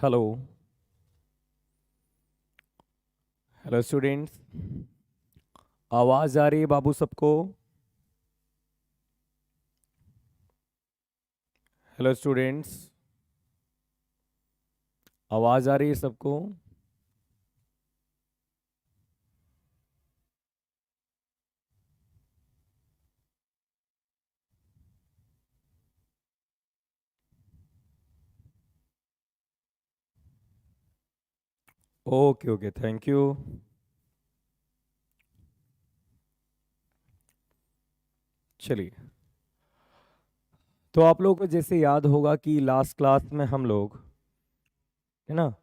Hello. Hello students, आवाज आ रही है बाबू सबको? हेलो स्टूडेंट्स, आवाज आ रही है सबको? Okay okay, thank you. चलिए, तो आप लोगों को जैसे याद होगा कि लास्ट क्लास में हम लोग, है ना,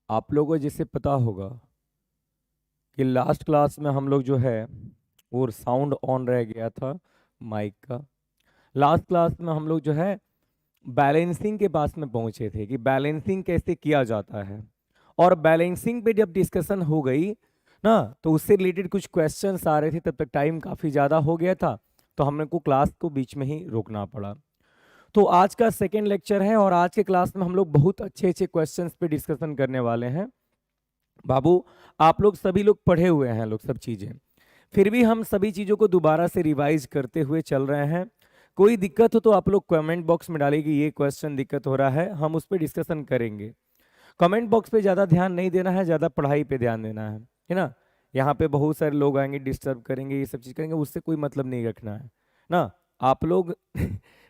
आप लोगों को जैसे पता होगा कि लास्ट क्लास में हम लोग जो है वो साउंड ऑन रह गया था माइक का। लास्ट क्लास में हम लोग जो है बैलेंसिंग के पास में पहुंचे थे कि बैलेंसिंग कैसे किया जाता है। और बैलेंसिंग पे जब डिस्कशन हो गई ना, तो उससे रिलेटेड कुछ क्वेश्चंस आ रहे थे, तब तक टाइम काफ़ी ज़्यादा हो गया था, तो हमने को क्लास को बीच में ही रोकना पड़ा। तो आज का सेकेंड लेक्चर है और आज के क्लास में हम लोग बहुत अच्छे अच्छे क्वेश्चंस पे डिस्कशन करने वाले हैं। बाबू, आप लोग सभी लोग पढ़े हुए हैं लोग सब चीज़ें, फिर भी हम सभी चीज़ों को दोबारा से रिवाइज करते हुए चल रहे हैं। कोई दिक्कत हो तो आप लोग कमेंट बॉक्स में डालिए कि ये क्वेश्चन दिक्कत हो रहा है, हम उस पर डिस्कशन करेंगे। कमेंट बॉक्स पे ज़्यादा ध्यान नहीं देना है, ज़्यादा पढ़ाई पे ध्यान देना है ना। यहाँ पे बहुत सारे लोग आएंगे, डिस्टर्ब करेंगे, ये सब चीज़ करेंगे, उससे कोई मतलब नहीं रखना है ना। आप लोग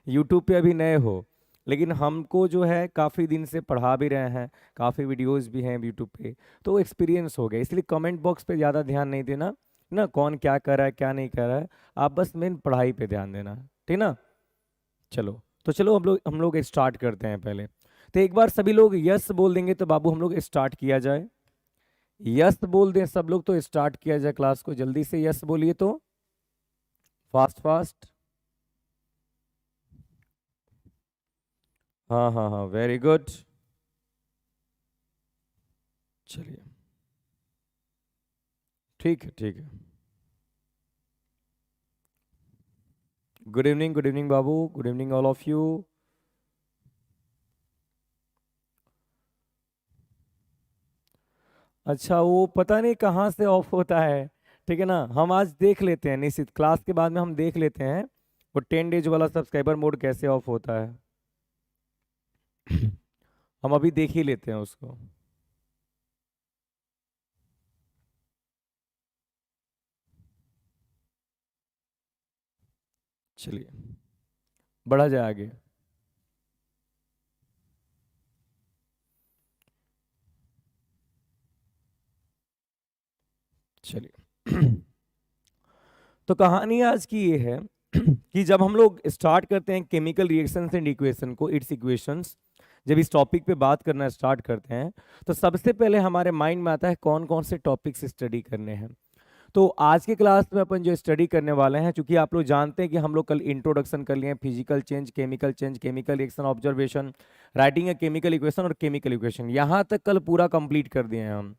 यूट्यूब पे अभी नए हो, लेकिन हमको जो है काफ़ी दिन से पढ़ा भी रहे हैं, काफ़ी वीडियोस भी हैं यूट्यूब पे, तो एक्सपीरियंस हो गया। इसलिए कमेंट बॉक्स पे ज़्यादा ध्यान नहीं देना ना, कौन क्या कर रहा है क्या नहीं कर रहा है, आप बस मेन पढ़ाई पे ध्यान देना, ठीक ना। चलो, तो चलो हम लोग स्टार्ट करते हैं पहले। तो एक बार सभी लोग यस बोल देंगे तो बाबू हम लोग स्टार्ट किया जाए। यस बोल दें सब लोग तो स्टार्ट किया जाए क्लास को। जल्दी से यस बोलिए तो, फास्ट फास्ट। हाँ हाँ हाँ, वेरी गुड। चलिए, ठीक है ठीक है। Good evening Babu, good evening all of you. अच्छा, वो पता नहीं कहाँ से ऑफ होता है, ठीक है ना। हम आज देख लेते हैं, निश्चित क्लास के बाद में हम देख लेते हैं वो 10 डेज वाला सब्सक्राइबर मोड कैसे ऑफ होता है। हम अभी देख ही लेते हैं उसको। चलिए, बढ़ा जाए आगे। चलिए, तो कहानी आज की ये है कि जब हम लोग स्टार्ट करते हैं केमिकल रिएक्शंस एंड इक्वेशन को, इट्स इक्वेशंस, जब इस टॉपिक पे बात करना स्टार्ट करते हैं तो सबसे पहले हमारे माइंड में आता है कौन कौन से टॉपिक्स स्टडी करने हैं। तो आज की क्लास में अपन जो स्टडी करने वाले हैं, चूंकि आप लोग जानते हैं कि हम लोग कल इंट्रोडक्शन कर लिए हैं, physical change, chemical reaction, observation, writing a chemical equation और केमिकल इक्वेशन, यहाँ तक कल पूरा कंप्लीट कर दिए हैं हम।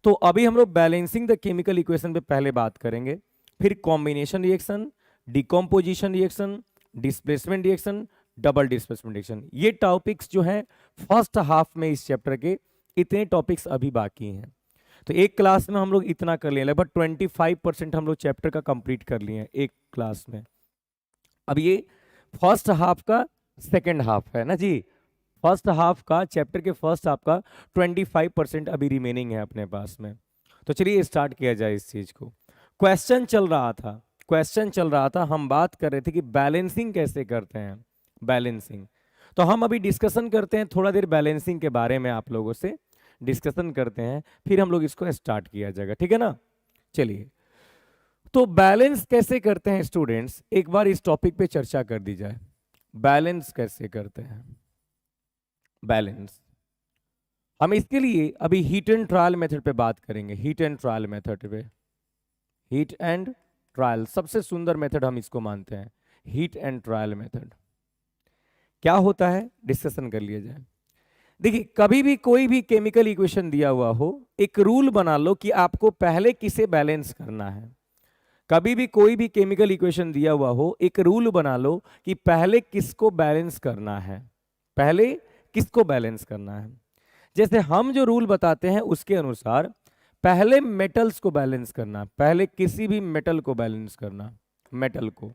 तो अभी हम लोग बैलेंसिंग द केमिकल इक्वेशन पे पहले बात करेंगे, फिर combination reaction, decomposition reaction, displacement reaction, double displacement reaction. ये टॉपिक्स जो हैं फर्स्ट हाफ में इस चैप्टर के, इतने टॉपिक्स अभी बाकी हैं। तो एक क्लास में हम लोग इतना कर लिए, लगभग 25% हम लोग चैप्टर का कंप्लीट कर लिए हैं एक क्लास में। अब ये फर्स्ट हाफ का सेकेंड हाफ है ना जी। फर्स्ट हाफ का, चैप्टर के फर्स्ट हाफ का 25% अभी रिमेनिंग है अपने पास में। तो चलिए स्टार्ट किया जाए इस चीज को। क्वेश्चन चल रहा था, हम बात कर रहे थे कि बैलेंसिंग कैसे करते हैं। बैलेंसिंग, तो हम अभी डिस्कशन करते हैं थोड़ा देर बैलेंसिंग के बारे में, आप लोगों से डिस्कशन करते हैं, फिर हम लोग इसको स्टार्ट किया जाएगा, ठीक है ना। चलिए, तो बैलेंस कैसे करते हैं स्टूडेंट्स, एक बार इस टॉपिक पे चर्चा कर दी जाए। बैलेंस कैसे करते हैं, बैलेंस। हम इसके लिए अभी हीट एंड ट्रायल मेथड पे बात करेंगे। हीट एंड ट्रायल मेथड पे, हीट एंड ट्रायल सबसे सुंदर मेथड हम इसको मानते हैं। हीट एंड ट्रायल मेथड क्या होता है, डिस्कशन कर लिया जाए। देखिए, कभी भी कोई भी केमिकल इक्वेशन दिया हुआ हो, एक रूल बना लो कि आपको पहले किसे बैलेंस करना है। कभी भी कोई भी केमिकल इक्वेशन दिया हुआ हो, एक रूल बना लो कि पहले किसको बैलेंस करना है। पहले किसको बैलेंस करना है। जैसे हम जो रूल बताते हैं उसके अनुसार पहले मेटल्स को बैलेंस करना, पहले किसी भी मेटल को बैलेंस करना, मेटल को।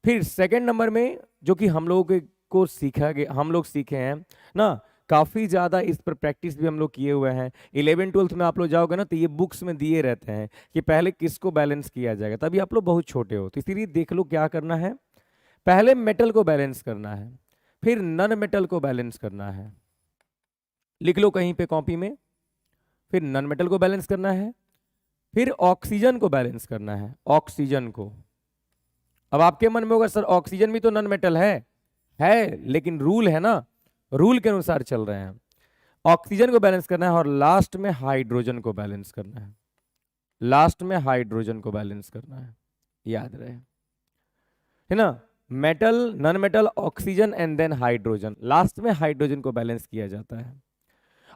फिर सेकंड नंबर में जो कि हम लोगों को सीखा गया, हम लोग सीखे हैं ना, काफी ज्यादा इस पर प्रैक्टिस भी हम लोग किए हुए हैं। 11th-12th में आप लोग जाओगे ना तो ये बुक्स में दिए रहते हैं कि पहले किसको बैलेंस किया जाएगा, तभी आप लोग बहुत छोटे हो, तो इसीलिए देख लो क्या करना है। पहले मेटल को बैलेंस करना है, फिर नन मेटल को बैलेंस करना है, लिख लो कहीं पे कॉपी में। फिर नन मेटल को बैलेंस करना है, फिर ऑक्सीजन को बैलेंस करना है, ऑक्सीजन को। अब आपके मन में होगा सर ऑक्सीजन भी तो नन मेटल है, लेकिन रूल है ना, रूल के अनुसार चल रहे हैं। ऑक्सीजन को बैलेंस करना है और लास्ट में हाइड्रोजन को बैलेंस करना है, लास्ट में हाइड्रोजन को बैलेंस करना है, याद रहे, है ना। Metal, non metal, oxygen and then hydrogen, last में हाइड्रोजन को बैलेंस किया जाता है।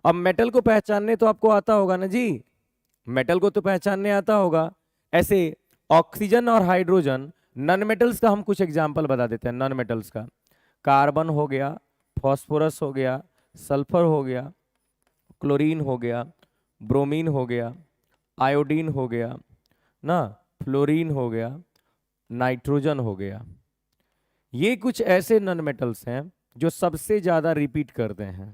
अब मेटल को पहचानने तो आपको आता होगा ना जी, मेटल को तो पहचानने आता होगा। ऐसे ऑक्सीजन और हाइड्रोजन, नन मेटल्स का हम कुछ एग्जाम्पल बता देते हैं। नन मेटल्स का कार्बन हो गया, फॉस्फोरस हो गया, सल्फर हो गया, क्लोरीन हो गया, ब्रोमीन हो गया, आयोडीन हो गया ना, फ्लोरीन हो गया, नाइट्रोजन हो गया। ये कुछ ऐसे नन मेटल्स हैं जो सबसे ज्यादा रिपीट करते हैं।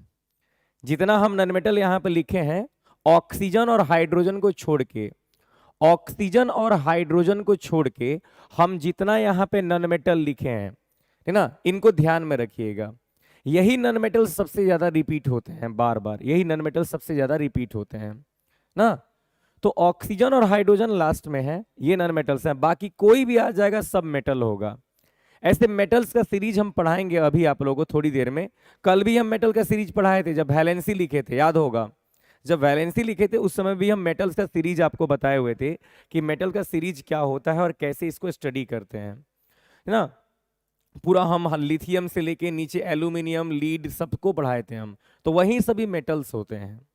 जितना हम नन मेटल यहाँ पे लिखे हैं, ऑक्सीजन और हाइड्रोजन को छोड़ के, ऑक्सीजन और हाइड्रोजन को छोड़ के हम जितना यहाँ पे नन मेटल लिखे हैं, है ना, इनको ध्यान में रखिएगा। यही नन मेटल सबसे ज्यादा रिपीट होते हैं, बार बार यही नन मेटल सबसे ज्यादा रिपीट होते हैं ना। तो ऑक्सीजन और हाइड्रोजन लास्ट में है, ये नन मेटल्स हैं, बाकी कोई भी आ जाएगा सब मेटल होगा। ऐसे मेटल्स का सीरीज हम पढ़ाएंगे अभी आप लोगों को थोड़ी देर में। कल भी हम मेटल का सीरीज पढ़ाए थे जब वैलेंसी लिखे थे, याद होगा। जब वैलेंसी लिखे थे उस समय भी हम मेटल्स का सीरीज आपको बताए हुए थे कि मेटल का सीरीज क्या होता है और कैसे इसको स्टडी करते हैं, है ना। पूरा हम लिथियम से लेके नीचे एल्यूमिनियम, लीड सबको पढ़ाए थे हम, तो वही सभी मेटल्स होते हैं।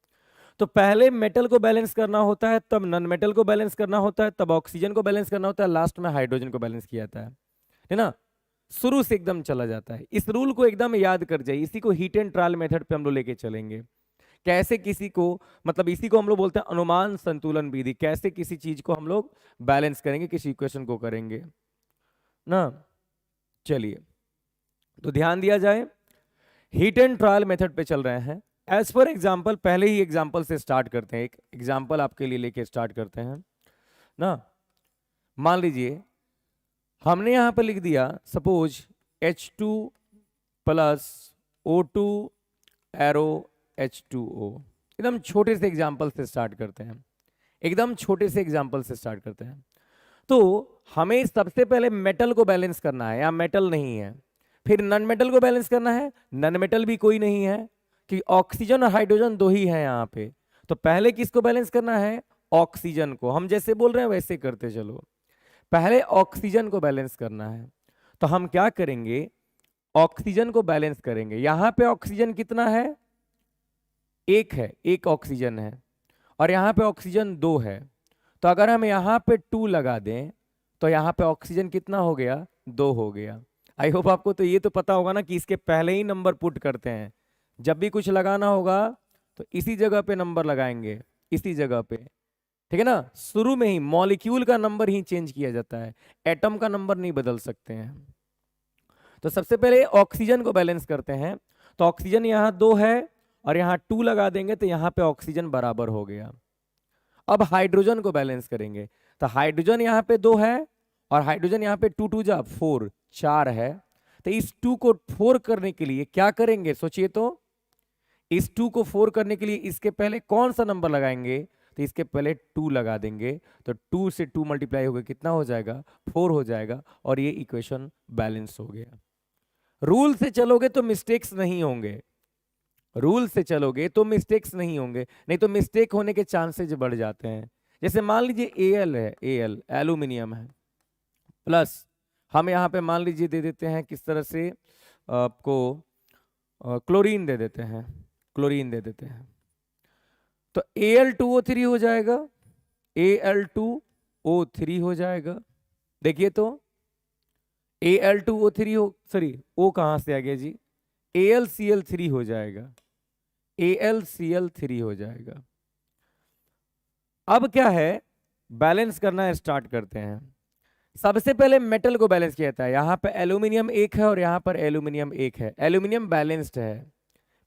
तो पहले मेटल को बैलेंस करना होता है, तब नन मेटल को बैलेंस करना होता है, तब ऑक्सीजन को बैलेंस करना होता है, लास्ट में हाइड्रोजन को बैलेंस किया जाता है ना। शुरू से एकदम चला जाता है। इस रूल को एकदम याद कर जाइए, इसी को हीट एंड ट्रायल मेथड पे हम लोग लेके चलेंगे। कैसे किसी को, मतलब इसी को हम लोग बोलते हैं अनुमान संतुलन विधि, कैसे किसी चीज को हम लोग बैलेंस करेंगे, किसी इक्वेशन को करेंगे ना। चलिए तो ध्यान दिया जाए, हीट एंड ट्रायल मेथड पे चल रहे हैं। एज फॉर एग्जाम्पल, पहले ही एग्जाम्पल से स्टार्ट करते हैं, एक एग्जाम्पल आपके लिए लेके स्टार्ट करते हैं ना। मान लीजिए हमने यहां पर लिख दिया suppose H2 plus O2 arrow H2O। एकदम छोटे से एग्जाम्पल से स्टार्ट करते हैं, एकदम छोटे से एग्जाम्पल से स्टार्ट करते हैं। तो हमें सबसे पहले मेटल को बैलेंस करना है, या मेटल नहीं है, फिर नन मेटल को बैलेंस करना है, नन मेटल भी कोई नहीं है कि ऑक्सीजन और हाइड्रोजन दो ही है यहाँ पे। तो पहले किसको बैलेंस करना है, ऑक्सीजन को। हम जैसे बोल रहे हैं वैसे करते चलो, पहले ऑक्सीजन को बैलेंस करना है। तो हम क्या करेंगे, ऑक्सीजन को बैलेंस करेंगे। यहां पे ऑक्सीजन कितना है, एक है, एक ऑक्सीजन है, और यहां पे ऑक्सीजन दो है। तो अगर हम यहां पे 2 लगा दें तो यहां पे ऑक्सीजन कितना हो गया, 2 हो गया। आई होप आपको तो ये तो पता होगा ना कि इसके पहले ही नंबर पुट करते हैं। जब भी कुछ लगाना होगा तो इसी जगह पे नंबर लगाएंगे, इसी जगह पे, ठीक है ना। शुरू में ही मॉलिक्यूल का नंबर ही चेंज किया जाता है, एटम का नंबर नहीं बदल सकते हैं। तो सबसे पहले ऑक्सीजन को बैलेंस करते हैं। तो ऑक्सीजन यहाँ 2 है और यहाँ 2 लगा देंगे तो यहाँ पे ऑक्सीजन बराबर हो गया। अब हाइड्रोजन को बैलेंस करेंगे। तो हाइड्रोजन यहाँ पे 2 है और हाइड्रोजन यहाँ पे 2 2 जा 4, 4 है। तो इस 2 को 4 करने के लिए क्या करेंगे, सोचिए तो। इस 2 को 4 करने के लिए इसके पहले कौन सा नंबर लगाएंगे, तो इसके पहले 2 लगा देंगे। तो 2 से 2 मल्टीप्लाई होगा, कितना हो जाएगा, 4 हो जाएगा, और ये इक्वेशन बैलेंस हो गया। रूल से चलोगे तो मिस्टेक्स नहीं होंगे, रूल से चलोगे तो मिस्टेक्स नहीं होंगे, नहीं तो मिस्टेक होने के चांसेस बढ़ जाते हैं। जैसे मान लीजिए Al है, Al एल्यूमिनियम है, प्लस हम यहाँ पे मान लीजिए दे देते हैं किस तरह से आपको, क्लोरीन दे देते हैं, क्लोरीन दे देते हैं। तो Al2O3 हो जाएगा, Al2O3 हो जाएगा। देखिए तो Al2O3 हो, सॉरी O कहां से आ गया जी, AlCl3 हो जाएगा, AlCl3 हो जाएगा। अब क्या है, बैलेंस करना स्टार्ट करते हैं। सबसे पहले मेटल को बैलेंस किया जाता है। यहां पे एल्यूमिनियम एक है और यहां पर एल्यूमिनियम एक है, एल्यूमिनियम बैलेंस्ड है।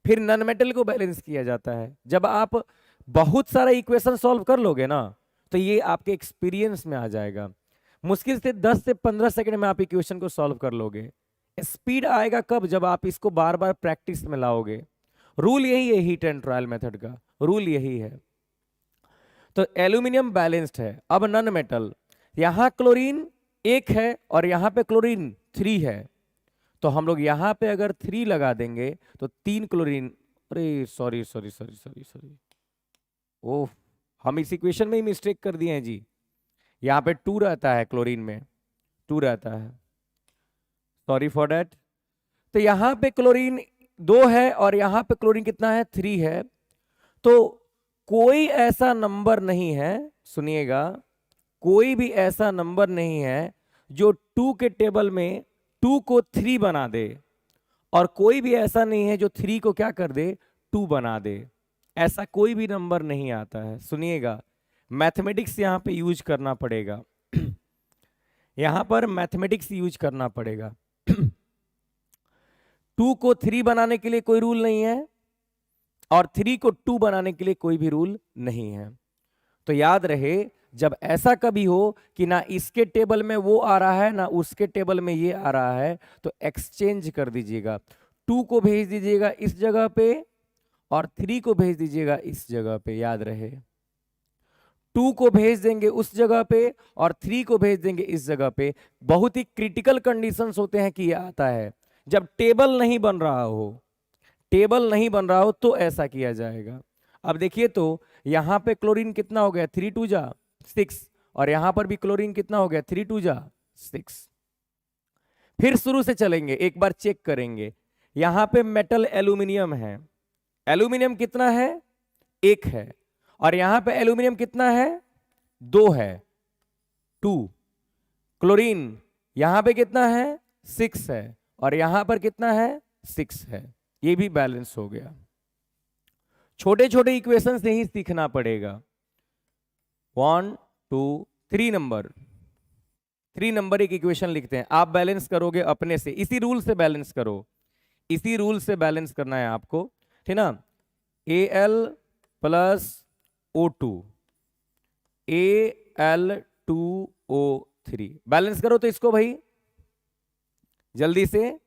फिर नॉन मेटल को बैलेंस किया जाता है। जब आप बहुत सारा इक्वेशन सॉल्व कर लोगे ना, तो ये आपके एक्सपीरियंस में आ जाएगा। मुश्किल से 10 से 15 सेकंड में आप इक्वेशन को सॉल्व कर लोगे। स्पीड आएगा कब, जब आप इसको बार बार प्रैक्टिस में लाओगे। रूल यही है, हीट एंड ट्रायल मेथड का रूल यही है। तो एल्यूमिनियम बैलेंस्ड है। अब नॉन मेटल, यहां क्लोरीन एक है और यहां पे क्लोरीन 3 है, तो हम लोग यहां पे अगर 3 लगा देंगे तो 3 क्लोरीन, अरे sorry sorry sorry sorry sorry, oh हम इस इक्वेशन में ही मिस्टेक कर दिए हैं जी। यहाँ पे 2 रहता है, क्लोरीन में 2 रहता है, सॉरी फॉर दैट। तो यहाँ पे क्लोरीन 2 है और यहाँ पे क्लोरीन कितना है, 3 है। तो कोई ऐसा नंबर नहीं है, सुनिएगा, कोई भी ऐसा नंबर नहीं है जो 2 के टेबल में 2 को 3 बना दे, और कोई भी ऐसा नहीं है जो 3 को क्या कर दे, 2 बना दे। ऐसा कोई भी नंबर नहीं आता है। सुनिएगा, मैथमेटिक्स यहां पे यूज करना पड़ेगा। यहां पर मैथमेटिक्स यूज करना पड़ेगा। 2 को 3 बनाने के लिए कोई रूल नहीं है और 3 को 2 बनाने के लिए कोई भी रूल नहीं है। तो याद रहे, जब ऐसा कभी हो कि ना इसके टेबल में वो आ रहा है ना उसके टेबल में ये आ रहा है, तो एक्सचेंज कर दीजिएगा। 2 को भेज दीजिएगा इस जगह पे और 3 को भेज दीजिएगा इस जगह पे। याद रहे, 2 को भेज देंगे उस जगह पे और 3 को भेज देंगे इस जगह पे। बहुत ही क्रिटिकल कंडीशंस होते हैं कि ये आता है जब टेबल नहीं बन रहा हो, टेबल नहीं बन रहा हो तो ऐसा किया जाएगा। अब देखिए, तो यहां पे क्लोरीन कितना हो गया, 3 2 जा 6, और यहां पर भी क्लोरीन कितना हो गया, 3 2 जा 6। फिर शुरू से चलेंगे, एक बार चेक करेंगे। यहां पे मेटल एल्यूमिनियम है, एल्यूमिनियम कितना है, 1 है, और यहां पे एल्यूमिनियम कितना है, 2 है, 2। क्लोरीन यहां पे कितना है, 6 है, और यहां पर कितना है, 6 है। ये भी बैलेंस हो गया। छोटे छोटे इक्वेशन से ही सीखना पड़ेगा। 1 2 3 नंबर, 3 नंबर एक इक्वेशन लिखते हैं। आप बैलेंस करोगे अपने से, इसी रूल से बैलेंस करो, इसी रूल से बैलेंस करना है आपको, ठीक ना। Al plus O2, Al2O3, balance करो तो इसको भाई जल्दी से।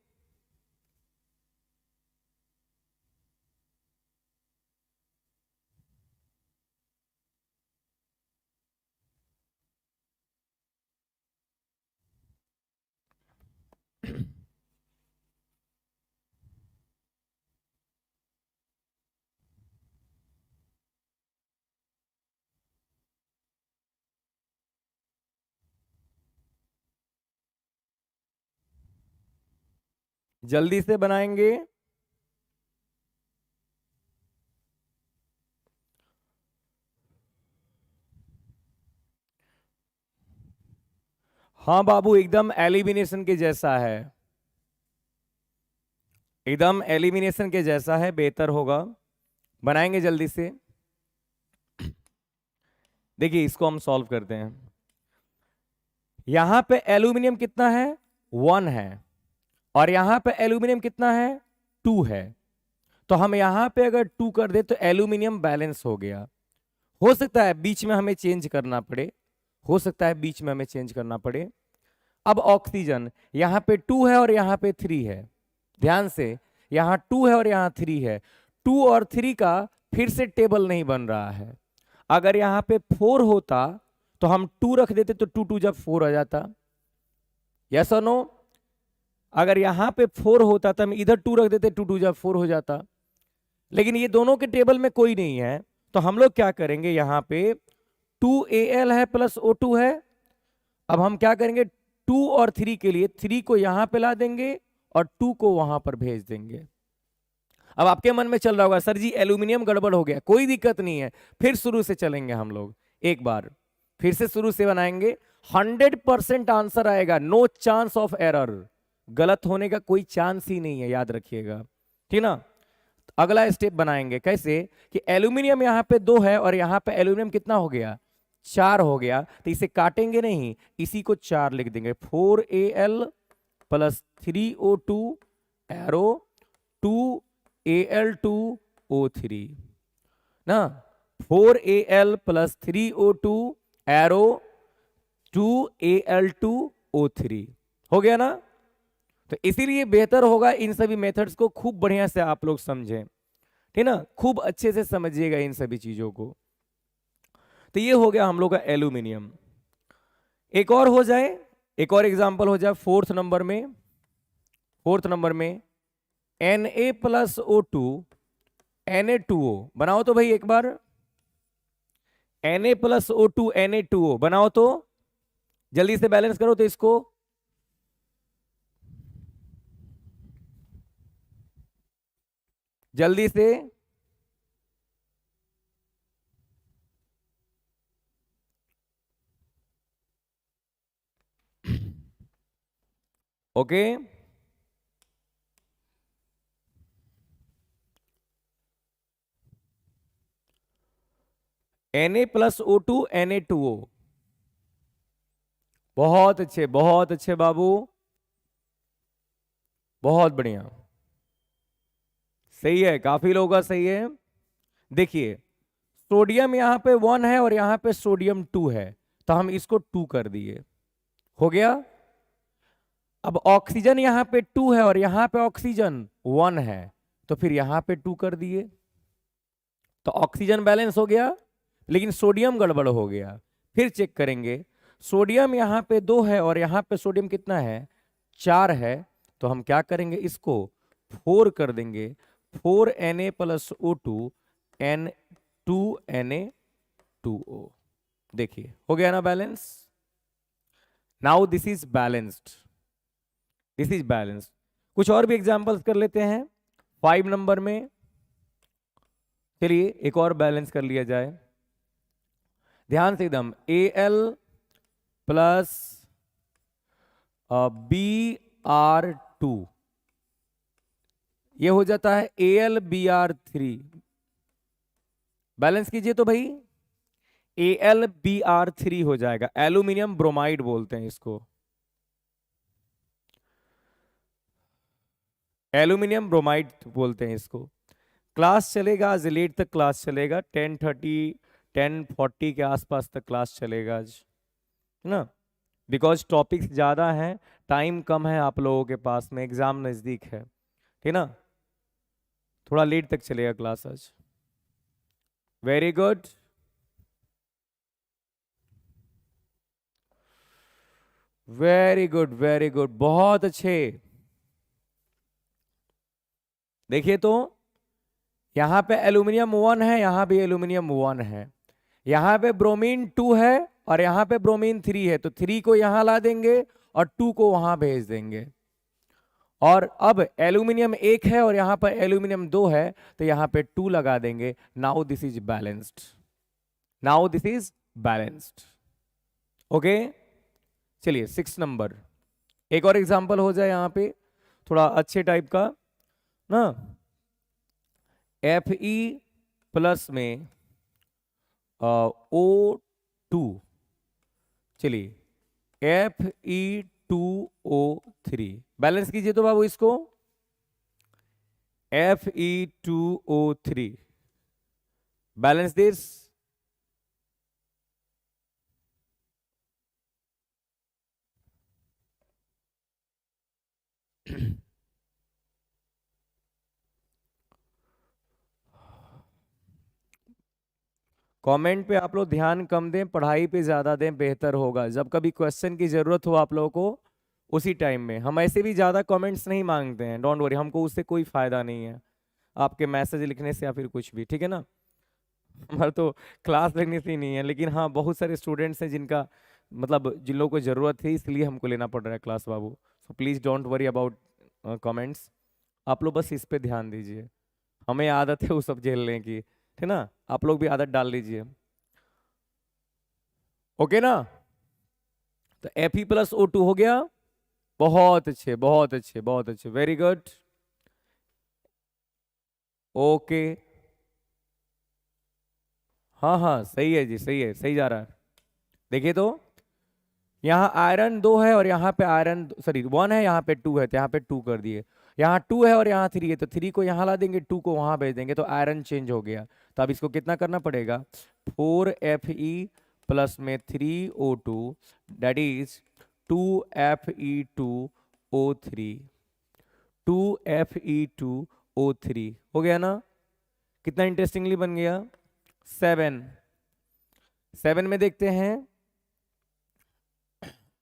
जल्दी से बनाएंगे। हाँ बाबू, एकदम एलिमिनेशन के जैसा है, एकदम एलिमिनेशन के जैसा है, बेहतर होगा। बनाएंगे जल्दी से। देखिए, इसको हम सॉल्व करते हैं। यहां पे एल्यूमिनियम कितना है, 1 है, और यहां पे एल्यूमिनियम कितना है, 2 है। तो हम यहां पे अगर 2 कर दे तो एल्यूमिनियम बैलेंस हो गया। हो सकता है बीच में हमें चेंज करना पड़े, हो सकता है बीच में हमें चेंज करना पड़े। अब ऑक्सीजन, यहां पे 2 है और यहां पे 3 है। ध्यान से, यहां 2 है और यहां 3 है। 2 और 3 का फिर से टेबल नहीं बन रहा है। अगर यहां पे 4 होता तो हम 2 रख देते तो 2 2 जब 4 आ जाता। यस और नो? अगर यहां पे 4 होता तो हम इधर 2 रख देते, 2 2 जब 4 हो जाता। लेकिन ये दोनों के टेबल में कोई नहीं है, तो हम लोग क्या करेंगे, यहां पे 2Al है प्लस O2 है। अब हम क्या करेंगे, 2 और 3 के लिए 3 को यहां पे ला देंगे और 2 को वहां पर भेज देंगे। अब आपके मन में चल रहा होगा, सर जी एल्यूमिनियम गड़बड़ हो गया। कोई दिक्कत नहीं है, फिर शुरू से चलेंगे हम लोग। एक बार फिर से शुरू से बनाएंगे, 100% आंसर आएगा, नो चांस ऑफ एरर। गलत होने का कोई चांस ही नहीं है, याद रखिएगा। ठीक ना। अगला स्टेप बनाएंगे कैसे कि एल्यूमिनियम यहाँ पे 2 है और यहाँ पे एल्यूमिनियम कितना हो गया, 4 हो गया, तो इसे काटेंगे नहीं, इसी को 4 लिख देंगे। 4Al plus 3O2 arrow 2Al2O3 ना, 4Al plus 3O2 arrow 2Al2O3 हो गया ना। तो इसीलिए बेहतर होगा इन सभी मेथड्स को खूब बढ़िया से आप लोग समझें, ठीक ना, खूब अच्छे से समझिएगा इन सभी चीजों को। तो ये हो गया हम लोग का एल्यूमिनियम। एक और हो जाए, एक और एग्जांपल हो जाए फोर्थ नंबर में। फोर्थ नंबर में Na प्लस O2 Na2O बनाओ तो भाई एक बार, Na प्लस O2 Na2O बनाओ तो, जल्दी से बैलेंस करो तो इसको। जल्दी से, okay. Na plus O2 Na2O, बहुत अच्छे बाबू, बहुत बढ़िया, सही है, काफी लोगों का सही है। देखिए सोडियम यहाँ पे 1 है और यहाँ पे सोडियम 2 है, तो हम इसको 2 कर दिए, हो गया। अब ऑक्सीजन यहाँ पे 2 है और यहाँ पे ऑक्सीजन 1 है, तो फिर यहाँ पे 2 कर दिए, तो ऑक्सीजन बैलेंस हो गया, लेकिन सोडियम गड़बड़ हो गया। फिर चेक करेंगे, सोडियम यहाँ पे 2 है और यहाँ पे सोडियम कितना है, 4 है, तो हम क्या करेंगे, इसको 4 कर देंगे। 4Na प्लस O2 N2Na2O, देखिए हो गया ना balance. Now this is balanced, this is balanced. कुछ और भी एग्जांपल्स कर लेते हैं 5 नंबर में। चलिए एक और बैलेंस कर लिया जाए, ध्यान से एकदम। Al प्लस Br2, ये हो जाता है AlBr3, बैलेंस कीजिए तो भाई, AlBr3 हो जाएगा, एल्यूमिनियम ब्रोमाइड बोलते हैं इसको, एल्यूमिनियम ब्रोमाइड बोलते हैं इसको। क्लास चलेगा आज लेट तक, क्लास चलेगा 10:30 10:40 के आसपास तक क्लास चलेगा आज, है ना, बिकॉज टॉपिक्स ज़्यादा हैं, टाइम कम है आप लोगों के पास में, एग्जाम नज़दीक है, ठीक ना, थोड़ा लेट तक चलेगा क्लास आज। Very good, very good, very good, बहुत अच्छे। देखिए तो यहाँ पे एल्यूमिनियम 1 है, यहाँ भी एल्यूमिनियम 1 है, यहाँ पे ब्रोमीन 2 है और यहाँ पे ब्रोमीन 3 है, तो 3 को यहाँ ला देंगे और 2 को वहां भेज देंगे। और अब एल्यूमिनियम 1 है और यहाँ पर एल्यूमिनियम 2 है, तो यहाँ पे 2 लगा देंगे। Now this is balanced, now this is balanced, okay. चलिए 6 नंबर, एक और एग्जांपल हो जाए यहाँ पे थोड़ा अच्छे टाइप का ना। Fe प्लस में O2, चलिए Fe2O3, बैलेंस कीजिए तो बाबू इसको, Fe2O3, बैलेंस दिस। कमेंट पे आप लोग ध्यान कम दें, पढ़ाई पे ज़्यादा दें, बेहतर होगा। जब कभी क्वेश्चन की ज़रूरत हो आप लोगों को, उसी टाइम में। हम ऐसे भी ज़्यादा कमेंट्स नहीं मांगते हैं, डोंट वरी, हमको उससे कोई फ़ायदा नहीं है आपके मैसेज लिखने से या फिर कुछ भी, ठीक है ना। हमारा तो क्लास लगने से ही नहीं है, लेकिन हाँ बहुत सारे स्टूडेंट्स हैं जिनका मतलब जिन लोगों को ज़रूरत है, इसलिए हमको लेना पड़ रहा है class Babu. So please don't worry about comments, आप लोग बस इस पे ध्यान दीजिए। हमें आदत है वो सब झेलने की, ठीक ना, आप लोग भी आदत डाल लीजिए, ओके ना। तो Fe प्लस O2 हो गया, बहुत अच्छे, बहुत अच्छे, बहुत अच्छे, वेरी गुड। ओके, हाँ हाँ सही है जी, सही है, सही जा रहा है। देखिए तो यहाँ आयरन 2 है और यहाँ पे आयरन सॉरी 1 है, यहाँ पे 2 है, तो यहाँ पे 2 कर दिए। यहाँ 2 है और यहाँ 3 है, तो 3 को यहाँ ला देंगे, 2 को वहाँ भेज देंगे, तो आयरन चेंज हो गया। तो अब इसको कितना करना पड़ेगा, 4Fe प्लस में 3O2 that is 2Fe2O3, 2Fe2O3 हो गया ना। कितना इंटरेस्टिंगली बन गया। 7 7 में देखते हैं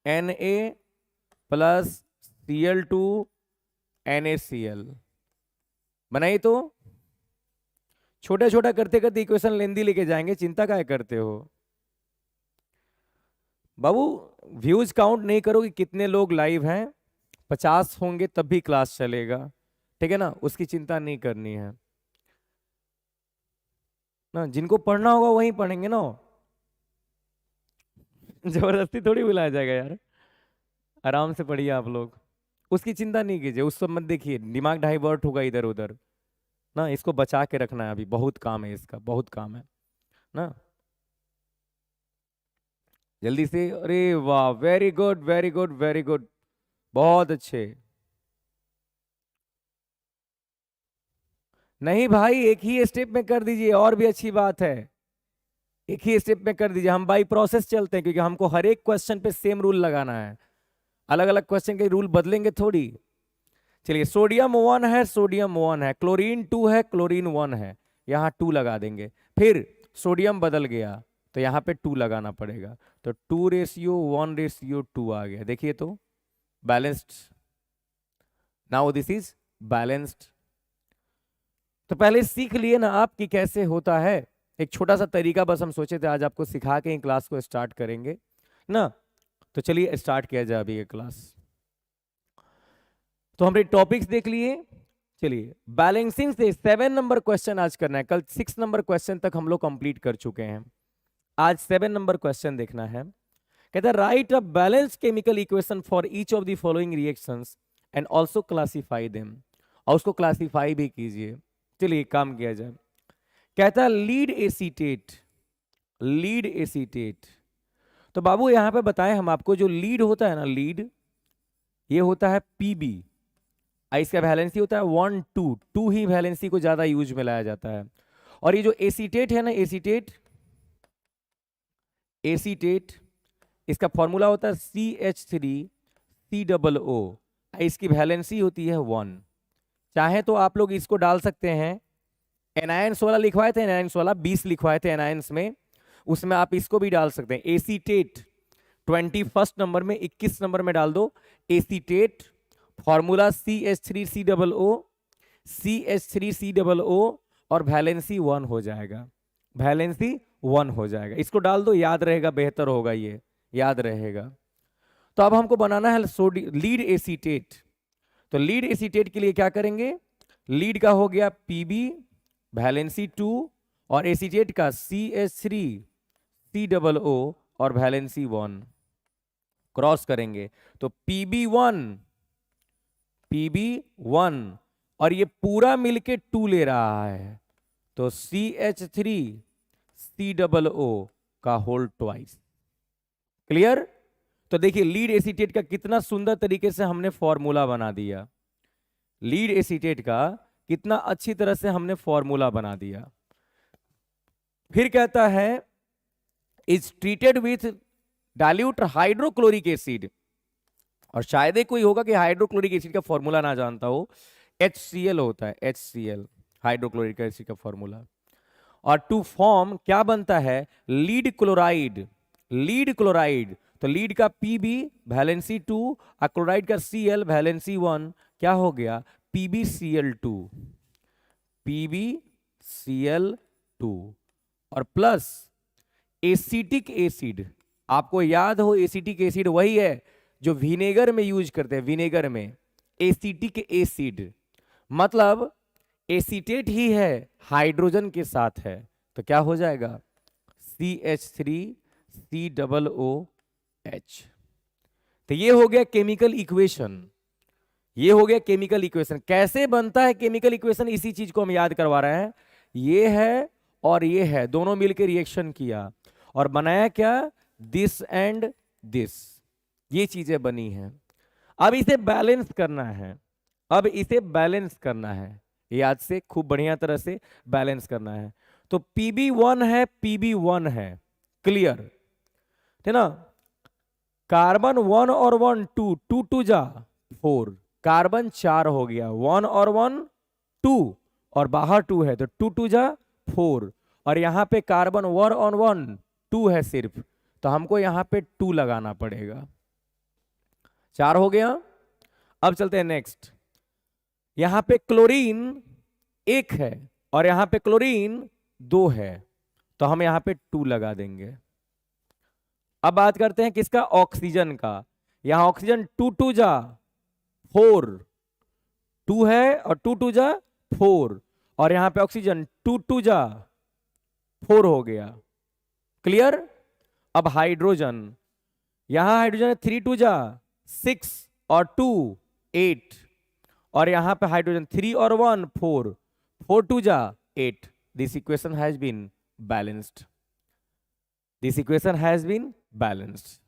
Na प्लस Cl2 NaCl बनाइए तो। छोटा छोटा करते करते इक्वेशन लेंदी लेके जाएंगे, चिंता काहे करते हो बाबू। व्यूज काउंट नहीं करोगे कितने लोग लाइव हैं, 50 होंगे तब भी क्लास चलेगा, ठीक है ना, उसकी चिंता नहीं करनी है ना। जिनको पढ़ना होगा वहीं पढ़ेंगे ना, जबरदस्ती थोड़ी बुलाया जाएगा यार। आराम से पढ़िए आप लोग, उसकी चिंता नहीं कीजिए, उस सब मत देखिए, दिमाग डाइवर्ट होगा इधर उधर ना। इसको बचा के रखना है, अभी बहुत काम है, इसका बहुत काम है ना। जल्दी से, अरे वाह, very good very good very good, बहुत अच्छे। नहीं भाई, एक ही स्टेप में कर दीजिए, और भी अच्छी बात है, एक ही स्टेप में कर दीजिए। हम बाई प्रोसेस चलते हैं, क्योंकि हमको हर एक क्वेश्चन पे सेम रूल लगाना है, अलग अलग क्वेश्चन के रूल बदलेंगे थोड़ी। चलिए, सोडियम 1 है, क्लोरीन 2 है, क्लोरीन 1 है, यहाँ 2 लगा देंगे। फिर सोडियम बदल गया तो यहाँ पे 2 लगाना पड़ेगा, तो 2:1:2 आ गया। देखिए तो balanced, now this is balanced. तो पहले सीख लिए ना आप कि कैसे होता है। एक छोटा सा तरीका बस हम सोचे थे आज आपको सिखा के ही क्लास को स्टार्ट करेंगे ना। तो चलिए स्टार्ट किया जाए अभी ये क्लास। तो हमने टॉपिक्स देख लिए। चलिए, बैलेंसिंग से 7 नंबर क्वेश्चन आज करना है, कल 6 नंबर क्वेश्चन तक हम लोग कंप्लीट कर चुके हैं, आज 7 नंबर क्वेश्चन देखना है। कहता है right a balance chemical equation for each of the following reactions and also classify them, और उसको क्लासिफाई भी कीजिए। चलिए काम किया जाए। कहता है लीड एसीटेट, लीड एसीटेट। तो बाबू यहां पे बताएं हम आपको, जो लीड होता है ना, लीड ये होता है पीबी, इसका वैलेंसी होता है 1 2, 2 ही वैलेंसी को ज्यादा यूज में लाया जाता है। और ये जो एसीटेट है ना, एसीटेट, एसीटेट इसका फॉर्मूला होता है CH3COO, इसकी वैलेंसी होती है 1। चाहे तो आप लोग इसको डाल सकते हैं, एनायंस वाला लिखवाए थे, एनायंस वाला 20 लिखवाए थे एनायंस में, उसमें आप इसको भी डाल सकते हैं। एसीटेट 21 नंबर में, 21 नंबर में डाल दो एसीटेट, फॉर्मूला CH3COO, CH3COO और वैलेंसी 1 हो जाएगा, वैलेंसी 1 हो जाएगा। इसको डाल दो, याद रहेगा, बेहतर होगा, ये याद रहेगा। तो अब हमको बनाना है लीड एसीटेट। तो लीड एसीटेट के लिए क्या करेंगे, लीड का हो गया पीबी वैलेंसी 2, और एसीटेट का CH3COO और वैलेंसी 1 क्रॉस करेंगे, तो PB1 और ये पूरा मिलके 2 ले रहा है, तो CH3COO का होल ट्वाइस। क्लियर। तो देखिए लीड एसीटेट का कितना सुंदर तरीके से हमने फॉर्मूला बना दिया, लीड एसीटेट का कितना अच्छी तरह से हमने फॉर्मूला बना दिया। फिर कहता है is treated with dilute hydrochloric acid, और शायद ही कोई होगा कि हाइड्रोक्लोरिक एसिड का फॉर्मूला ना जानता हो, HCl होता है, HCl हाइड्रोक्लोरिक एसिड का फॉर्मूला। और टू फॉर्म क्या बनता है, लीड क्लोराइड, लीड क्लोराइड, तो लीड का Pb वैलेंसी 2 और क्लोराइड का Cl वैलेंसी 1, क्या हो गया PbCl2, PbCl2 और प्लस एसिटिक एसिड। आपको याद हो एसिटिक एसिड वही है जो विनेगर में यूज करते हैं, विनेगर में एसिटिक एसिड मतलब एसीटेट ही है, हाइड्रोजन के साथ है, तो क्या हो जाएगा CH3COOH। तो ये हो गया केमिकल इक्वेशन, ये हो गया केमिकल इक्वेशन। कैसे बनता है केमिकल इक्वेशन, इसी चीज को हम याद करवा रहे हैं। ये है और ये है, दोनों मिलकर रिएक्शन किया और बनाया क्या, दिस एंड दिस, ये चीजें बनी हैं। अब इसे बैलेंस करना है, अब इसे बैलेंस करना है, याद से खूब बढ़िया तरह से बैलेंस करना है। तो Pb1 है, Pb1 है, क्लियर है ना। कार्बन 1 और 1 2, 2 2 जा 4, कार्बन 4 हो गया, 1 और 1 2, और बाहर 2 है तो 2 2 जा 4, और यहां पे कार्बन 1 और 1 2 है सिर्फ, तो हमको यहां पे 2 लगाना पड़ेगा। 4 हो गया। अब चलते हैं नेक्स्ट। यहां पे क्लोरीन 1 है और यहां पे क्लोरीन 2 है, तो हम यहां पे 2 लगा देंगे। अब बात करते हैं किसका, ऑक्सीजन का। यहां ऑक्सीजन 2 2 जा 4, 2 है और 2 2 जा 4, और यहां पे ऑक्सीजन 2 2 जा 4 हो गया, क्लियर। अब हाइड्रोजन, यहां हाइड्रोजन 3 2 जा 6 और 2 8, और यहां पे हाइड्रोजन 3 और 1 4, 4 2 जा 8। This equation has been balanced, this equation has been balanced.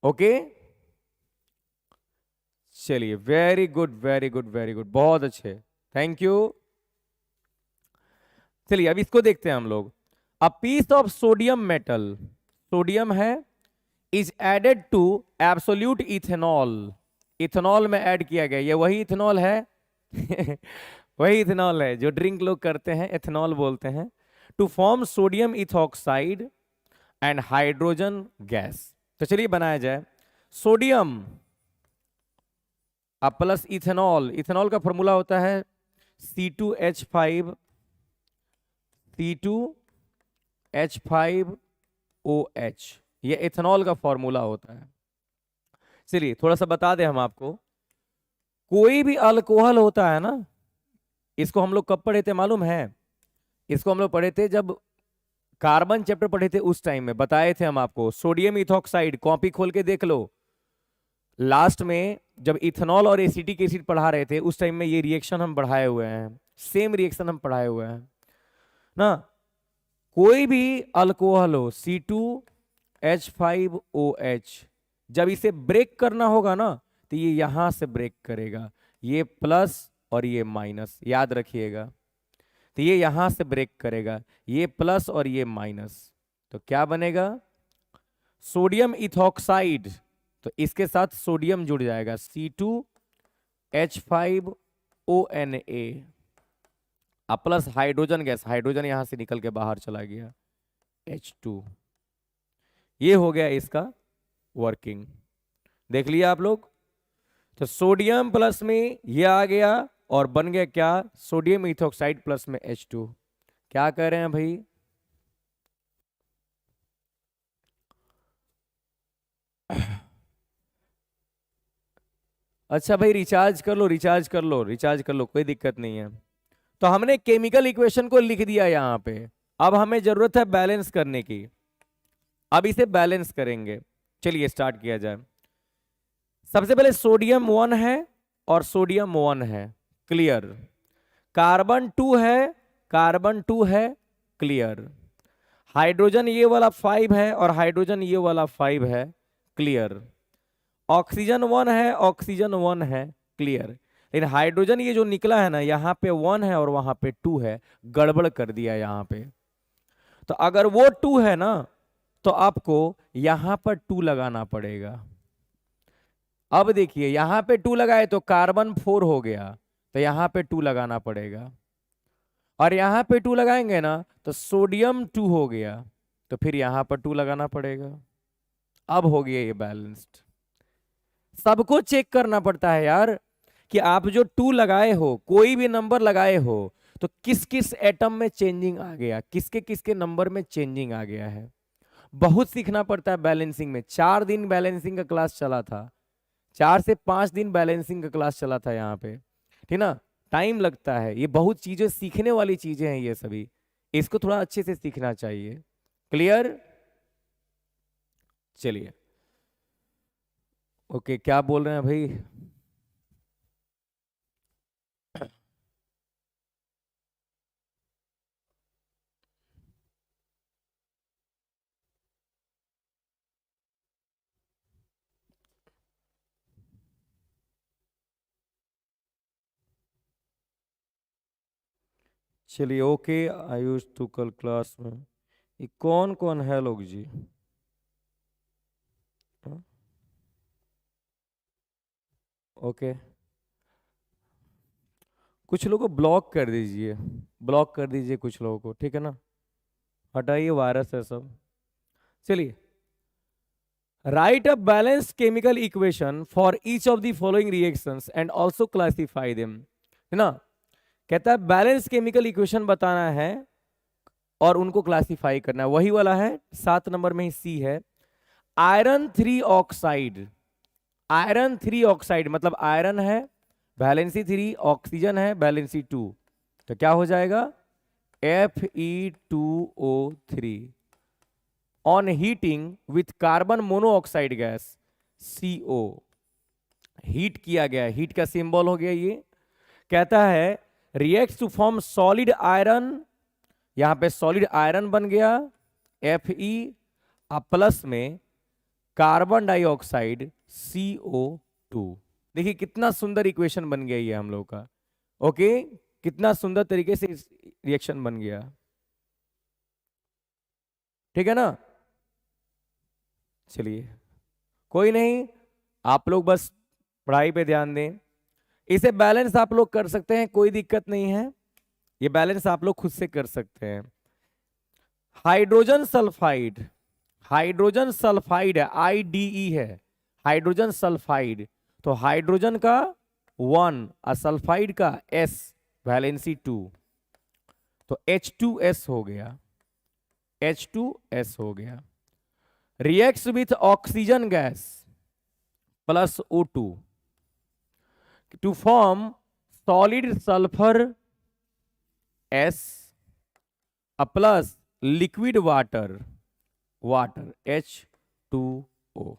Okay, चलिए, very good very good very good, बहुत अच्छे, थैंक यू। चलिए अब इसको देखते हैं हम लोग। A piece of sodium metal, sodium है, is added to absolute ethanol, ethanol में ऐड किया गया, ये वही इथेनॉल है वही इथेनॉल है जो ड्रिंक लोग करते हैं, इथेनॉल बोलते हैं। To form sodium ethoxide and hydrogen gas. तो चलिए बनाया जाए। सोडियम अब प्लस इथेनॉल, इथेनॉल का फॉर्मूला होता है C2H5, C2H5OH, ये इथेनॉल का फॉर्मूला होता है। चलिए थोड़ा सा बता दें हम आपको, कोई भी अल्कोहल होता है ना, इसको हम लोग कब पढ़े थे मालूम है, इसको हम लोग पढ़े थे जब कार्बन चैप्टर पढ़े थे, उस टाइम में बताए थे हम आपको। सोडियम इथॉक्साइड, कॉपी खोल के देख लो, लास्ट में जब इथेनॉल और एसिटिक एसिड पढ़ा रहे थे उस टाइम में ये रिएक्शन हम पढ़ाए हुए हैं, सेम रिएक्शन हम पढ़ाए हुए हैं ना। कोई भी अल्कोहल हो C2H5OH, जब इसे ब्रेक करना होगा ना तो ये यहां से ब्रेक करेगा, ये प्लस और ये माइनस, याद रखिएगा। तो ये यहां से ब्रेक करेगा, ये प्लस और ये माइनस, तो क्या बनेगा, सोडियम इथॉक्साइड, तो इसके साथ सोडियम जुड़ जाएगा C2H5ONA, अब प्लस हाइड्रोजन गैस, हाइड्रोजन यहां से निकल के बाहर चला गया H2, ये हो गया इसका वर्किंग, देख लिया आप लोग। तो सोडियम प्लस में ये आ गया और बन गया क्या, सोडियम इथॉक्साइड प्लस में H2। क्या कह रहे हैं भाई, अच्छा भाई रिचार्ज कर लो, रिचार्ज कर लो, रिचार्ज कर लो, कोई दिक्कत नहीं है। तो हमने केमिकल इक्वेशन को लिख दिया यहां पे, अब हमें जरूरत है बैलेंस करने की, अब इसे बैलेंस करेंगे। चलिए स्टार्ट किया जाए। सबसे पहले सोडियम 1 है और सोडियम 1 है, क्लियर। कार्बन 2 है, कार्बन 2 है, क्लियर। हाइड्रोजन ये वाला 5 है और हाइड्रोजन ये वाला 5 है, क्लियर। ऑक्सीजन 1 है, ऑक्सीजन 1 है, क्लियर। लेकिन हाइड्रोजन ये जो निकला है ना, यहां पे 1 है और वहां पे 2 है, गड़बड़ कर दिया यहां पे। तो अगर वो 2 है ना तो आपको यहां पर 2 लगाना पड़ेगा। अब देखिए यहां पे 2 लगाए तो कार्बन 4 हो गया, तो यहां पे 2 लगाना पड़ेगा, और यहां पे 2 लगाएंगे ना तो सोडियम 2 हो गया, तो फिर यहां पर 2 लगाना पड़ेगा। अब हो गया ये बैलेंस्ड। सबको चेक करना पड़ता है यार कि आप जो 2 लगाए हो, कोई भी नंबर लगाए हो, तो किस किस एटम में चेंजिंग आ गया, किसके किसके नंबर में चेंजिंग आ गया है। बहुत सीखना पड़ता है बैलेंसिंग में। 4 दिन बैलेंसिंग का क्लास चला था, 4 से 5 दिन बैलेंसिंग का क्लास चला था यहाँ पे, ठीक ना। टाइम लगता है, ये बहुत चीजें सीखने वाली चीजें हैं ये सभी, इसको थोड़ा अच्छे से सीखना चाहिए, क्लियर। चलिए ओके, क्या बोल रहे हैं भाई। चलिए ओके, आयुष तू कल क्लास में, ये कौन कौन है लोग जी? हाँ, ओके, कुछ लोगों को ब्लॉक कर दीजिए, ब्लॉक कर दीजिए कुछ लोगों को, ठीक है ना, हटाइए, वायरस है सब। चलिए, right a balance chemical equation for each of the following reactions and also classify them, है ना। कहता है बैलेंस केमिकल इक्वेशन बताना है और उनको क्लासिफाई करना है, वही वाला है 7 नंबर में ही सी है। आयरन 3 ऑक्साइड, आयरन 3 ऑक्साइड मतलब आयरन है वैलेंसी 3, ऑक्सीजन है वैलेंसी 2, तो क्या हो जाएगा Fe2O3 on heating with carbon monoxide gas CO, heat किया गया, हीट का सिंबल हो गया ये। कहता है reacts to form solid iron, यहां पे सॉलिड आयरन बन गया Fe, प्लस में कार्बन डाइऑक्साइड CO2। देखिए कितना सुंदर इक्वेशन बन गया ये हम लोग का, ओके, कितना सुंदर तरीके से रिएक्शन बन गया, ठीक है ना। चलिए कोई नहीं, आप लोग बस पढ़ाई पे ध्यान दें। इसे बैलेंस आप लोग कर सकते हैं, कोई दिक्कत नहीं है, ये बैलेंस आप लोग खुद से कर सकते हैं। हाइड्रोजन सल्फाइड, हाइड्रोजन सल्फाइड है, IDE है, हाइड्रोजन सल्फाइड, तो हाइड्रोजन का 1 और सल्फाइड का S, वैलेंसी 2, तो H2S हो गया, H2S हो गया। Reacts with oxygen gas plus O2 to form solid sulphur S plus liquid water, water H2O।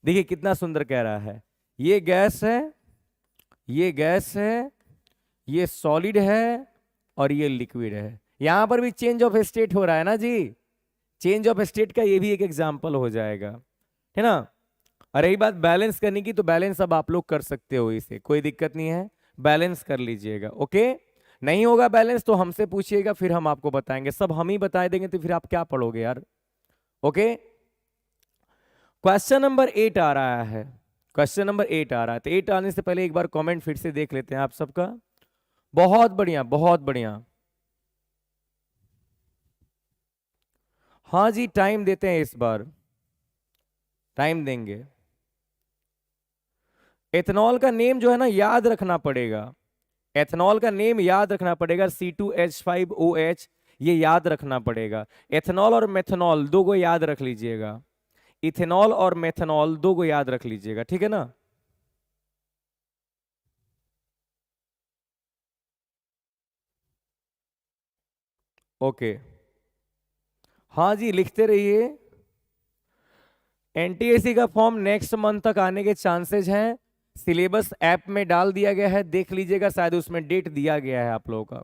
देखिए कितना सुंदर कह रहा है, ये गैस है, ये गैस है, ये सॉलिड है और ये लिक्विड है। यहां पर भी चेंज ऑफ स्टेट हो रहा है ना जी, चेंज ऑफ स्टेट का ये भी एक एग्जांपल हो जाएगा, है ना। और रही बात बैलेंस करने की, तो बैलेंस अब आप लोग कर सकते हो, इसे कोई दिक्कत नहीं है, बैलेंस कर लीजिएगा, ओके। नहीं होगा बैलेंस तो हमसे पूछिएगा, फिर हम आपको बताएंगे, सब हम ही बता देंगे तो फिर आप क्या पढ़ोगे यार, ओके। क्वेश्चन नंबर 8 आ रहा है, क्वेश्चन नंबर 8 आ रहा है, तो 8 आने से पहले एक बार कमेंट फिर से देख लेते हैं आप सबका। बहुत बढ़िया, बहुत बढ़िया, हाँ जी टाइम देते हैं, इस बार टाइम देंगे। एथेनॉल का नेम जो है ना याद रखना पड़ेगा, एथेनॉल का नेम याद रखना पड़ेगा, C2H5OH, ये याद रखना पड़ेगा। एथेनॉल और मेथनॉल दो को याद रख लीजिएगा, इथेनॉल और मेथनॉल दो को याद रख लीजिएगा, ठीक है ना। ओके, हाँ जी लिखते रहिए। NTSC का फॉर्म नेक्स्ट मंथ तक आने के चांसेस हैं, सिलेबस ऐप में डाल दिया गया है, देख लीजिएगा, शायद उसमें डेट दिया गया है आप लोगों का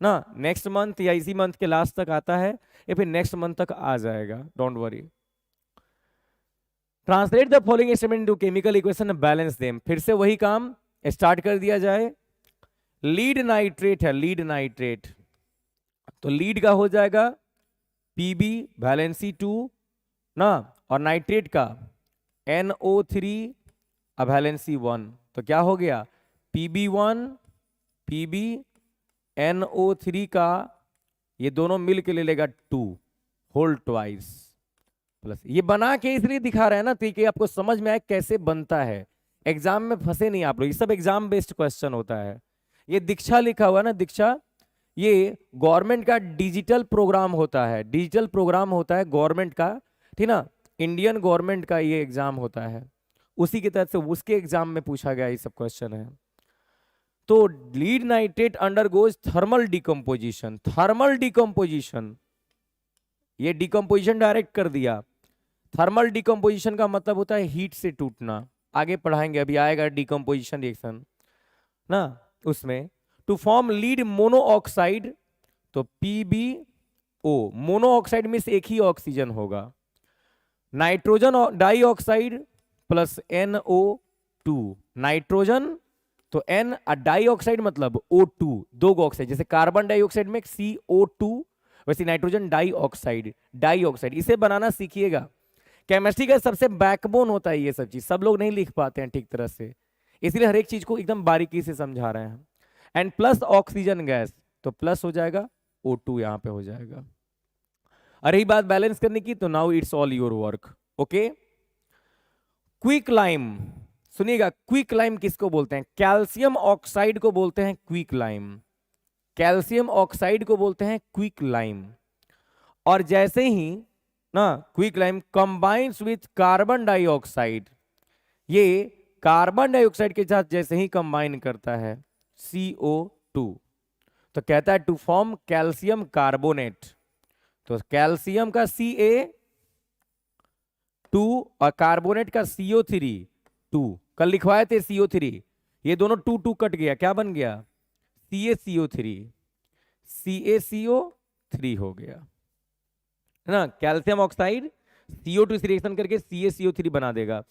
ना, नेक्स्ट मंथ या इसी मंथ के लास्ट तक आता है या फिर नेक्स्ट मंथ तक आ जाएगा, don't worry. Translate the following statement into chemical equation and balance them, फिर से वही काम स्टार्ट कर दिया जाए। लीड नाइट्रेट है, लीड नाइट्रेट, तो लीड का हो जाएगा Pb वैलेंसी 2 ना, और नाइट्रेट का NO3 वैलेंसी 1, तो क्या हो गया Pb1 Pb NO3 का ये दोनों मिल के ले लेगा 2 होल ट्वाइस प्लस, ये बना के इसलिए दिखा रहा है ना ताकि आपको समझ में आए कैसे बनता है, एग्जाम में फंसे नहीं आप लोग, ये सब एग्जाम बेस्ड क्वेश्चन होता है। ये दीक्षा लिखा हुआ ना, दीक्षा, ये गवर्नमेंट का डिजिटल प्रोग्राम होता है, डिजिटल प्रोग्राम होता है गवर्नमेंट का, ठीक ना, इंडियन गवर्नमेंट का ये एग्जाम होता है, उसी के तहत से उसके एग्जाम में पूछा गया ये सब क्वेश्चन है। तो lead nitrate undergoes thermal decomposition, thermal decomposition, ये डिकम्पोजिशन डायरेक्ट कर दिया। थर्मल डिकम्पोजिशन का मतलब होता है हीट से टूटना, आगे पढ़ाएंगे, अभी आएगा डिकम्पोजिशन रिएक्शन ना उसमें। टू फॉर्म लीड मोनोऑक्साइड, तो PbO, मोनोऑक्साइड में से एक ही ऑक्सीजन होगा, nitrogen dioxide plus NO2, nitrogen तो N डाइऑक्साइड मतलब O2, दो ऑक्साइड, जैसे कार्बन डाइऑक्साइड में CO2, वैसे नाइट्रोजन डाइऑक्साइड, डाइऑक्साइड इसे बनाना सीखिएगा। केमिस्ट्री का सबसे बैकबोन होता है ये सब चीज, सब लोग नहीं लिख पाते हैं ठीक तरह से, इसलिए हर एक चीज को एकदम बारीकी से समझा रहे हैं। एंड प्लस ऑक्सीजन गैस, तो प्लस हो जाएगा, O2 यहां पे हो जाएगा। रही बात बैलेंस करने की, तो now it's all your work. Okay, quick lime, सुनिएगा, क्विक लाइम किसको बोलते हैं? कैल्शियम ऑक्साइड को बोलते हैं क्विक लाइम, कैल्शियम ऑक्साइड को बोलते हैं क्विक लाइम। और जैसे ही ना quick lime combines with carbon dioxide, ये कार्बन डाइऑक्साइड के साथ जैसे ही कंबाइन करता है CO2, तो कहता है टू फॉर्म कैल्शियम कार्बोनेट। तो कैल्शियम का Ca2 और कार्बोनेट का CO3, 2 कल लिखवाए थे CO3, ये दोनों 2 2 कट गया, क्या बन गया? CaCO3, CaCO3 हो गया है ना। कैल्शियम ऑक्साइड CO2 से रिएक्शन करके CaCO3 बना देगा।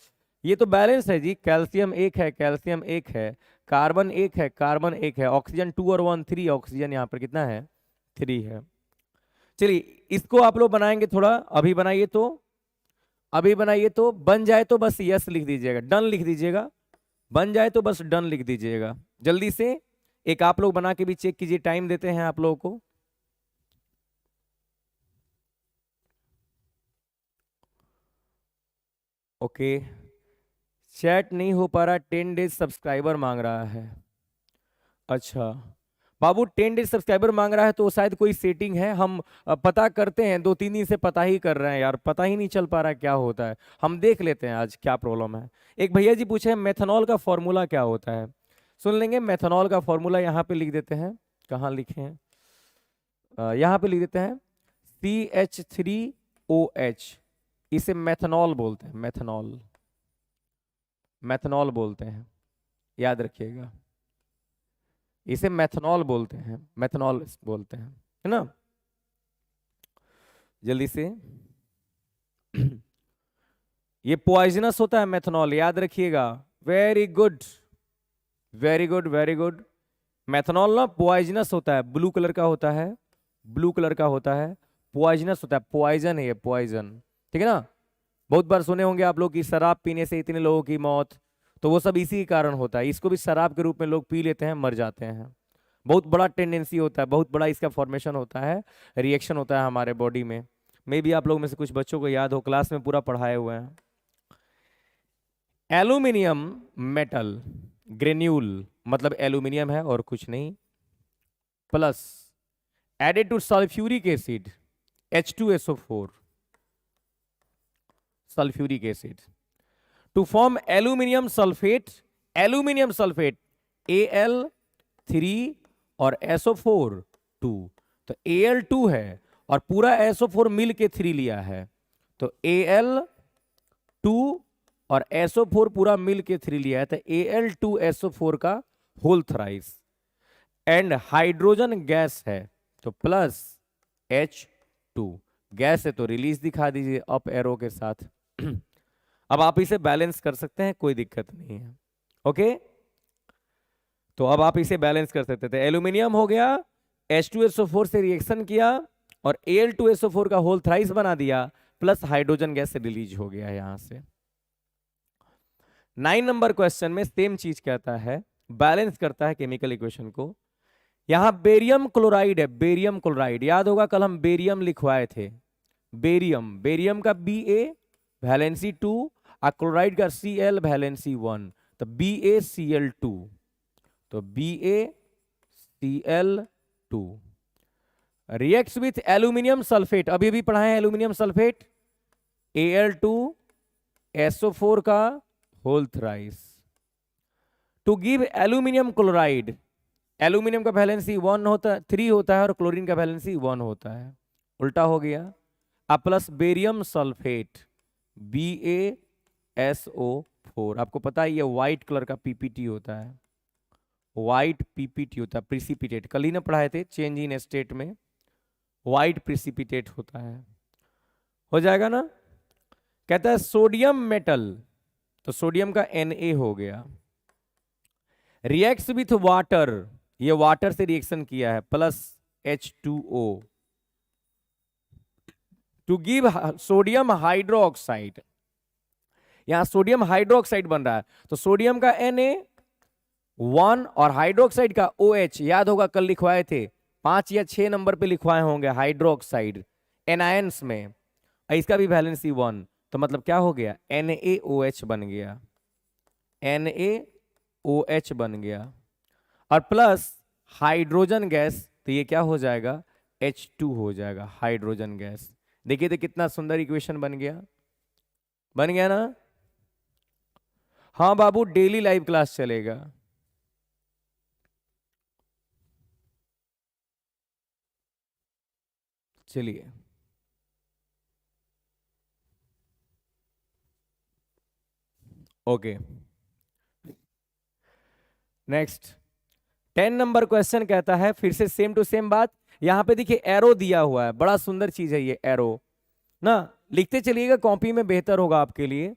ये तो बैलेंस है जी, कैल्शियम एक है, कैल्शियम एक है, कार्बन एक है, कार्बन एक है, ऑक्सीजन 2 और 1 3, ऑक्सीजन यहाँ पर कितना है? 3 है। चलिए इसको आप लोग बनाएंगे थोड़ा, अभी बनाइए तो, अभी बनाइए तो, बन जाए तो बस यस लिख दीजिएगा, डन लिख दीजिएगा, बन जाए तो बस डन लिख दीजिएगा जल्दी से। एक आप लोग बना के भी चेक कीजिए, टाइम देते हैं आप लोगों को। ओके, चैट नहीं हो पा रहा, 10 डेज सब्सक्राइबर मांग रहा है। अच्छा बाबू, 10 डेज सब्सक्राइबर मांग रहा है तो शायद कोई सेटिंग है, हम पता करते हैं, 2 3 दिन से पता ही कर रहे हैं यार, पता ही नहीं चल पा रहा है क्या होता है, हम देख लेते हैं आज क्या प्रॉब्लम है। एक भैया जी पूछे मेथनॉल का फॉर्मूला क्या होता है, सुन लेंगे। मेथनॉल का फॉर्मूला यहाँ पे लिख देते हैं, कहाँ लिखे हैं, यहाँ पे लिख देते हैं, CH3OH, इसे मेथनॉल बोलते हैं, मेथनॉल, मेथनॉल बोलते हैं, याद रखिएगा, इसे मेथनॉल बोलते हैं, मेथनॉल बोलते हैं, है ना। जल्दी से ये पॉइजनस होता है मेथनॉल, याद रखिएगा, very good, very good, very good. Methanol ना पॉइजनस होता है, ब्लू कलर का होता है, ब्लू कलर का होता है, पॉइजनस होता है, पॉइजन है ये, पॉइजन, ठीक है ना। बहुत बार सुने होंगे आप लोग कि शराब पीने से इतने लोगों की मौत, तो वो सब इसी के कारण होता है, इसको भी शराब के रूप में लोग पी लेते हैं, मर जाते हैं। बहुत बड़ा टेंडेंसी होता है, बहुत बड़ा इसका फॉर्मेशन होता है, रिएक्शन होता है हमारे बॉडी में। मे भी आप लोग में से कुछ बच्चों को याद हो, क्लास में पूरा पढ़ाए हुए हैं। एल्यूमिनियम मेटल ग्रेन्यूल मतलब एल्यूमिनियम है और कुछ नहीं, plus added to sulphuric acid H2SO4, sulphuric acid to form aluminium sulphate, aluminium sulphate Al3 और SO4 2, तो Al2 है और पूरा SO4 मिल के 3 लिया है, तो Al2 और SO4 पूरा मिल के 3 लिया है, तो Al2SO4 का whole thrice. And hydrogen gas है तो प्लस H2, गैस है तो रिलीज दिखा दीजिए अप एरो के साथ। अब आप इसे बैलेंस कर सकते हैं, कोई दिक्कत नहीं है। ओके, तो अब आप इसे बैलेंस कर सकते थे, एल्यूमिनियम हो गया, H2SO4 से रिएक्शन किया और Al2SO4 का होल थ्राइस बना दिया, प्लस हाइड्रोजन गैस से रिलीज हो गया यहां से। 9 नंबर क्वेश्चन में सेम चीज कहता है, बैलेंस करता है केमिकल इक्वेशन को। यहां बेरियम क्लोराइड है, बेरियम क्लोराइड, याद होगा कल हम बेरियम लिखवाए थे, बेरियम, बेरियम का Ba वैलेंसी 2 और क्लोराइड का Cl वैलेंसी 1, तो BaCl2, तो BaCl2 reacts with aluminium sulphate, अभी भी पढ़ा है एल्यूमिनियम सल्फेट, Al2SO4 का whole thrice to give aluminium chloride. Aluminium का वैलेंसी 1 होता है, 3 होता है और क्लोरीन का वैलेंसी 1 होता है, उल्टा हो गया। अब प्लस बेरियम सल्फेट BaSO4, आपको पता है ये व्हाइट कलर का पीपीटी होता है, व्हाइट पीपीटी होता है, प्रिसिपिटेट, कल ही ना पढ़ाए थे, चेंज इन स्टेट में व्हाइट प्रिसिपिटेट होता है, हो जाएगा ना। कहता है सोडियम मेटल, तो सोडियम का Na हो गया, रिएक्ट्स विथ वाटर, ये वाटर से रिएक्शन किया है, plus H2O to give sodium hydroxide. यहां सोडियम हाइड्रोक्साइड बन रहा है, तो सोडियम का Na1 और हाइड्रोक्साइड का OH, याद होगा कल लिखवाए थे 5 या 6 नंबर पे लिखवाए होंगे हाइड्रोक्साइड एनायंस में, इसका भी वैलेंसी 1, तो मतलब क्या हो गया, NaOH बन गया, NaOH बन गया, और प्लस हाइड्रोजन गैस, तो ये क्या हो जाएगा, H2 हो जाएगा, हाइड्रोजन गैस। देखिए तो कितना सुंदर इक्वेशन बन गया ना। हाँ बाबू, डेली लाइव क्लास चलेगा। चलिए ओके, नेक्स्ट 10 नंबर क्वेश्चन कहता है, फिर से सेम टू सेम बात। यहां पे देखिए एरो दिया हुआ है, बड़ा सुंदर चीज है ये एरो ना, लिखते चलिएगा कॉपी में बेहतर होगा आपके लिए।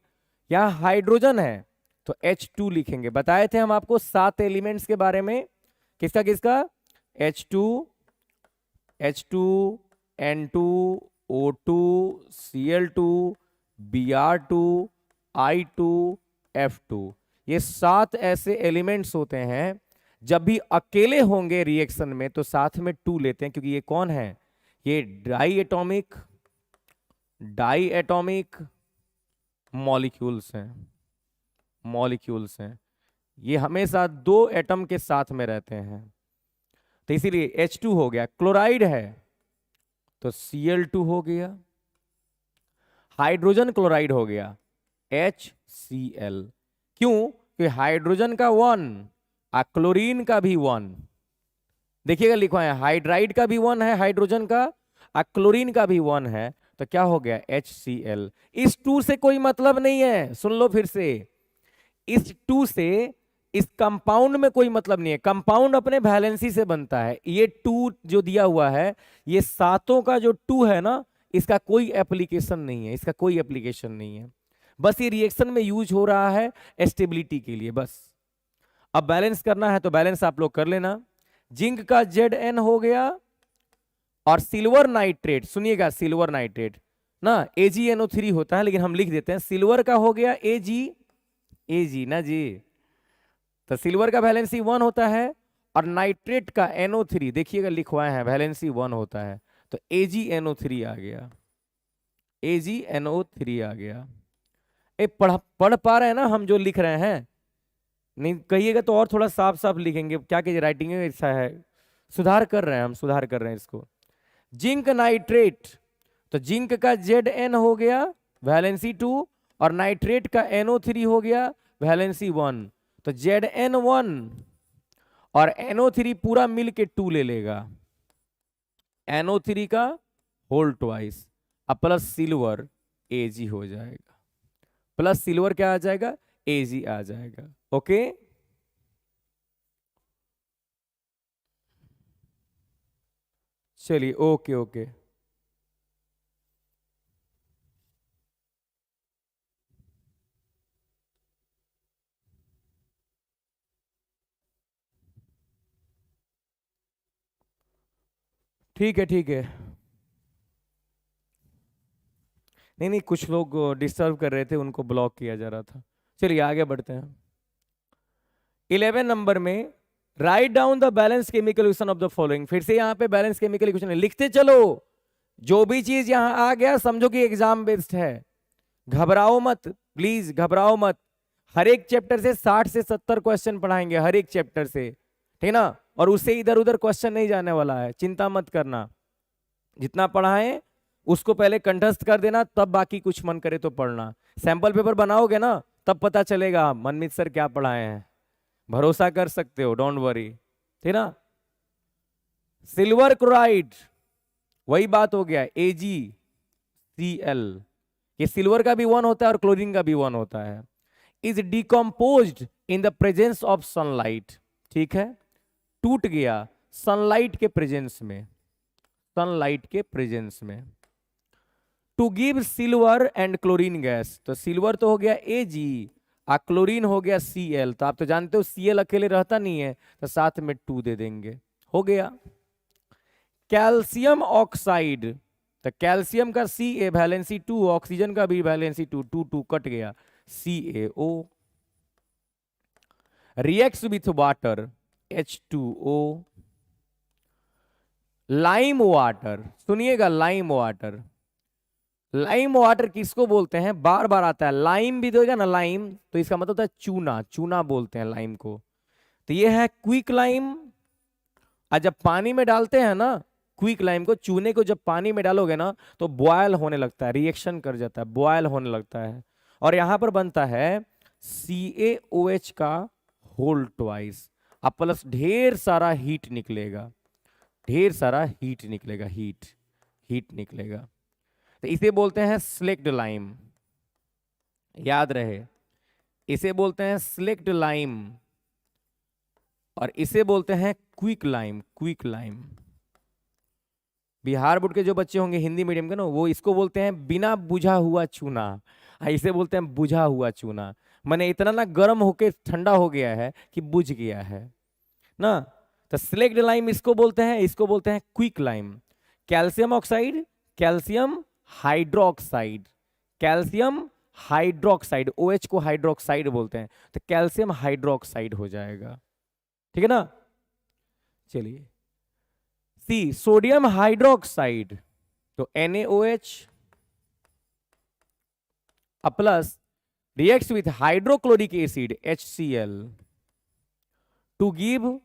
यहां हाइड्रोजन है तो H2 लिखेंगे, बताए थे हम आपको 7 एलिमेंट्स के बारे में, किसका किसका, H2, N2, O2, Cl2, Br2, I2, F2, ये 7 ऐसे एलिमेंट्स होते हैं, जब भी अकेले होंगे रिएक्शन में तो साथ में 2 लेते हैं, क्योंकि ये कौन है, ये डाई एटॉमिक मॉलिक्यूल्स हैं, ये हमेशा 2 एटम के साथ में रहते हैं, तो इसीलिए H2 हो गया। क्लोराइड है तो Cl2 हो गया, हाइड्रोजन क्लोराइड हो गया HCl, क्यों कि हाइड्रोजन का 1 और क्लोरीन का भी 1, देखिएगा लिखवा है, हाइड्राइड का भी 1 है हाइड्रोजन का, और क्लोरीन का भी 1 है, तो क्या हो गया HCl। इस 2 से कोई मतलब नहीं है, सुन लो फिर से, इस 2 से इस कंपाउंड में कोई मतलब नहीं है, कंपाउंड अपने वैलेंसी से बनता है, ये 2 जो दिया हुआ है, ये सातों का जो 2 है ना, इसका कोई एप्लीकेशन नहीं है, इसका कोई एप्लीकेशन नहीं है, बस ये रिएक्शन में यूज हो रहा है स्टेबिलिटी के लिए बस। अब बैलेंस करना है तो बैलेंस आप लोग कर लेना, जिंक का Zn हो गया, और सिल्वर नाइट्रेट, सुनिएगा सिल्वर नाइट्रेट ना AgNO3 होता है, लेकिन हम लिख देते हैं सिल्वर का हो गया Ag ना जी, तो सिल्वर का वैलेंसी 1 होता है, और नाइट्रेट का NO3 देखिएगा लिखवाए हैं वैलेंसी 1 होता है, तो AgNO3 आ गया, AgNO3 आ गया। पढ़ पा रहे हैं ना हम जो लिख रहे हैं, नहीं कहिएगा तो और थोड़ा साफ साफ लिखेंगे, क्या कीजिए राइटिंग में ऐसा है, सुधार कर रहे हैं हम, सुधार कर रहे हैं इसको। जिंक नाइट्रेट, तो जिंक का Zn हो गया वैलेंसी 2, और नाइट्रेट का NO3 हो गया वैलेंसी 1, तो Zn1 और NO3 पूरा मिल के 2 ले लेगा, NO3 का होल ट्वाइस, अब प्लस सिल्वर Ag हो जाएगा, प्लस सिल्वर क्या आ जाएगा, Ag आ जाएगा। ओके चलिए, ओके ओके, ठीक है ठीक है, नहीं नहीं कुछ लोग डिस्टर्ब कर रहे थे, उनको ब्लॉक किया जा रहा था। चलिए आगे बढ़ते हैं। 11 नंबर में write down the balance chemical equation of the following, फिर से यहाँ पे बैलेंस केमिकल इक्वेशन लिखते चलो, जो भी चीज यहाँ आ गया समझो कि एग्जाम बेस्ड है, घबराओ मत, प्लीज घबराओ मत, हर एक चैप्टर से 60 से 70 क्वेश्चन पढ़ाएंगे, हर एक चैप्टर से, ठीक ना, और उससे इधर उधर क्वेश्चन नहीं जाने वाला है, चिंता मत करना, जितना पढ़ाएं उसको पहले कंठस्थ कर देना, तब बाकी कुछ मन करे तो पढ़ना, सैंपल पेपर बनाओगे ना तब पता चलेगा मनमीत सर क्या पढ़ाए हैं, भरोसा कर सकते हो, डोंट वरी, ठीक ना। सिल्वर क्लोराइड वही बात हो गया AgCl, ये सिल्वर का भी 1 होता है और क्लोरीन का भी 1 होता है, is decomposed in the presence of sunlight, ठीक है, टूट गया सनलाइट के प्रेजेंस में, सनलाइट के प्रेजेंस में, to give silver and chlorine gas, तो सिल्वर तो हो गया Ag क्लोरीन हो गया Cl, तो आप तो जानते हो Cl अकेले रहता नहीं है, तो साथ में 2 दे देंगे, हो गया। कैल्शियम ऑक्साइड, तो कैल्शियम का Ca वैलेंसी 2, ऑक्सीजन का भी वैलेंसी 2, 2 2 कट गया, CaO। Reacts with water, H2O। Lime water, सुनिएगा, लाइम वाटर, लाइम वाटर किसको बोलते हैं, बार बार आता है, लाइम भी देगा ना, लाइम, तो इसका मतलब होता है चूना, चूना बोलते हैं लाइम को। तो ये है क्विक लाइम। और जब पानी में डालते हैं ना क्विक लाइम को, चूने को जब पानी में डालोगे ना तो बॉयल होने लगता है, रिएक्शन कर जाता है, बॉयल होने लगता है, और यहां पर बनता है CaOH का होल ट्वाइस, अब प्लस ढेर सारा हीट निकलेगा, ढेर सारा हीट निकलेगा, हीट हीट निकलेगा। तो इसे बोलते हैं स्लेक्ड लाइम, याद रहे, इसे बोलते हैं स्लेक्ड लाइम, और इसे बोलते हैं quick lime, quick lime. Bihar board के जो बच्चे होंगे हिंदी मीडियम के ना, वो इसको बोलते हैं बिना बुझा हुआ चूना, इसे बोलते हैं बुझा हुआ चूना, माने इतना ना गर्म होके ठंडा हो गया है कि बुझ गया है ना। तो स्लेक्ड लाइम इसको बोलते हैं, इसको बोलते हैं quick lime. Calcium oxide, calcium hydroxide, calcium hydroxide, OH को हाइड्रोक्साइड बोलते हैं, तो कैल्शियम हाइड्रोक्साइड हो जाएगा, ठीक है ना। चलिए, सी सोडियम हाइड्रोक्साइड, तो NaOH plus reacts with hydrochloric acid HCl to give,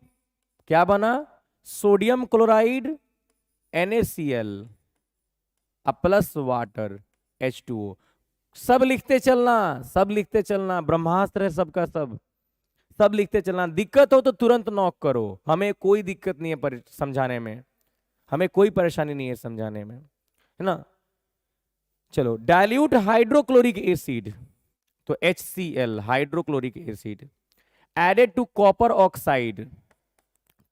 क्या बना, sodium chloride NaCl plus water H2O। सब लिखते चलना, सब लिखते चलना, ब्रह्मास्त्र है सबका सब, सब लिखते चलना। दिक्कत हो तो तुरंत नॉक करो, हमें कोई दिक्कत नहीं है समझाने में, हमें कोई परेशानी नहीं है समझाने में, है ना। चलो, डाइल्यूट हाइड्रोक्लोरिक एसिड, तो HCl hydrochloric acid, added to copper oxide,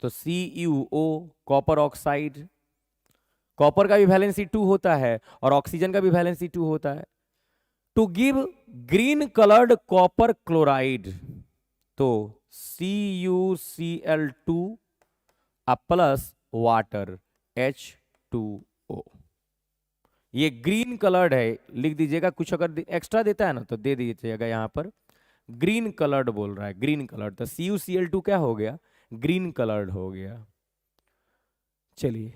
तो CuO कॉपर ऑक्साइड, कॉपर का भी वैलेंसी 2 होता है और ऑक्सीजन का भी वैलेंसी 2 होता है, to give green coloured copper chloride, तो CuCl2 प्लस वाटर H2O। ये ग्रीन कलर्ड है, लिख दीजिएगा, कुछ अगर एक्स्ट्रा देता है ना तो दे दीजिएगा, यहां पर ग्रीन कलर्ड बोल रहा है, ग्रीन कलर्ड, तो CuCl2 क्या हो गया, ग्रीन कलर्ड हो गया। चलिए,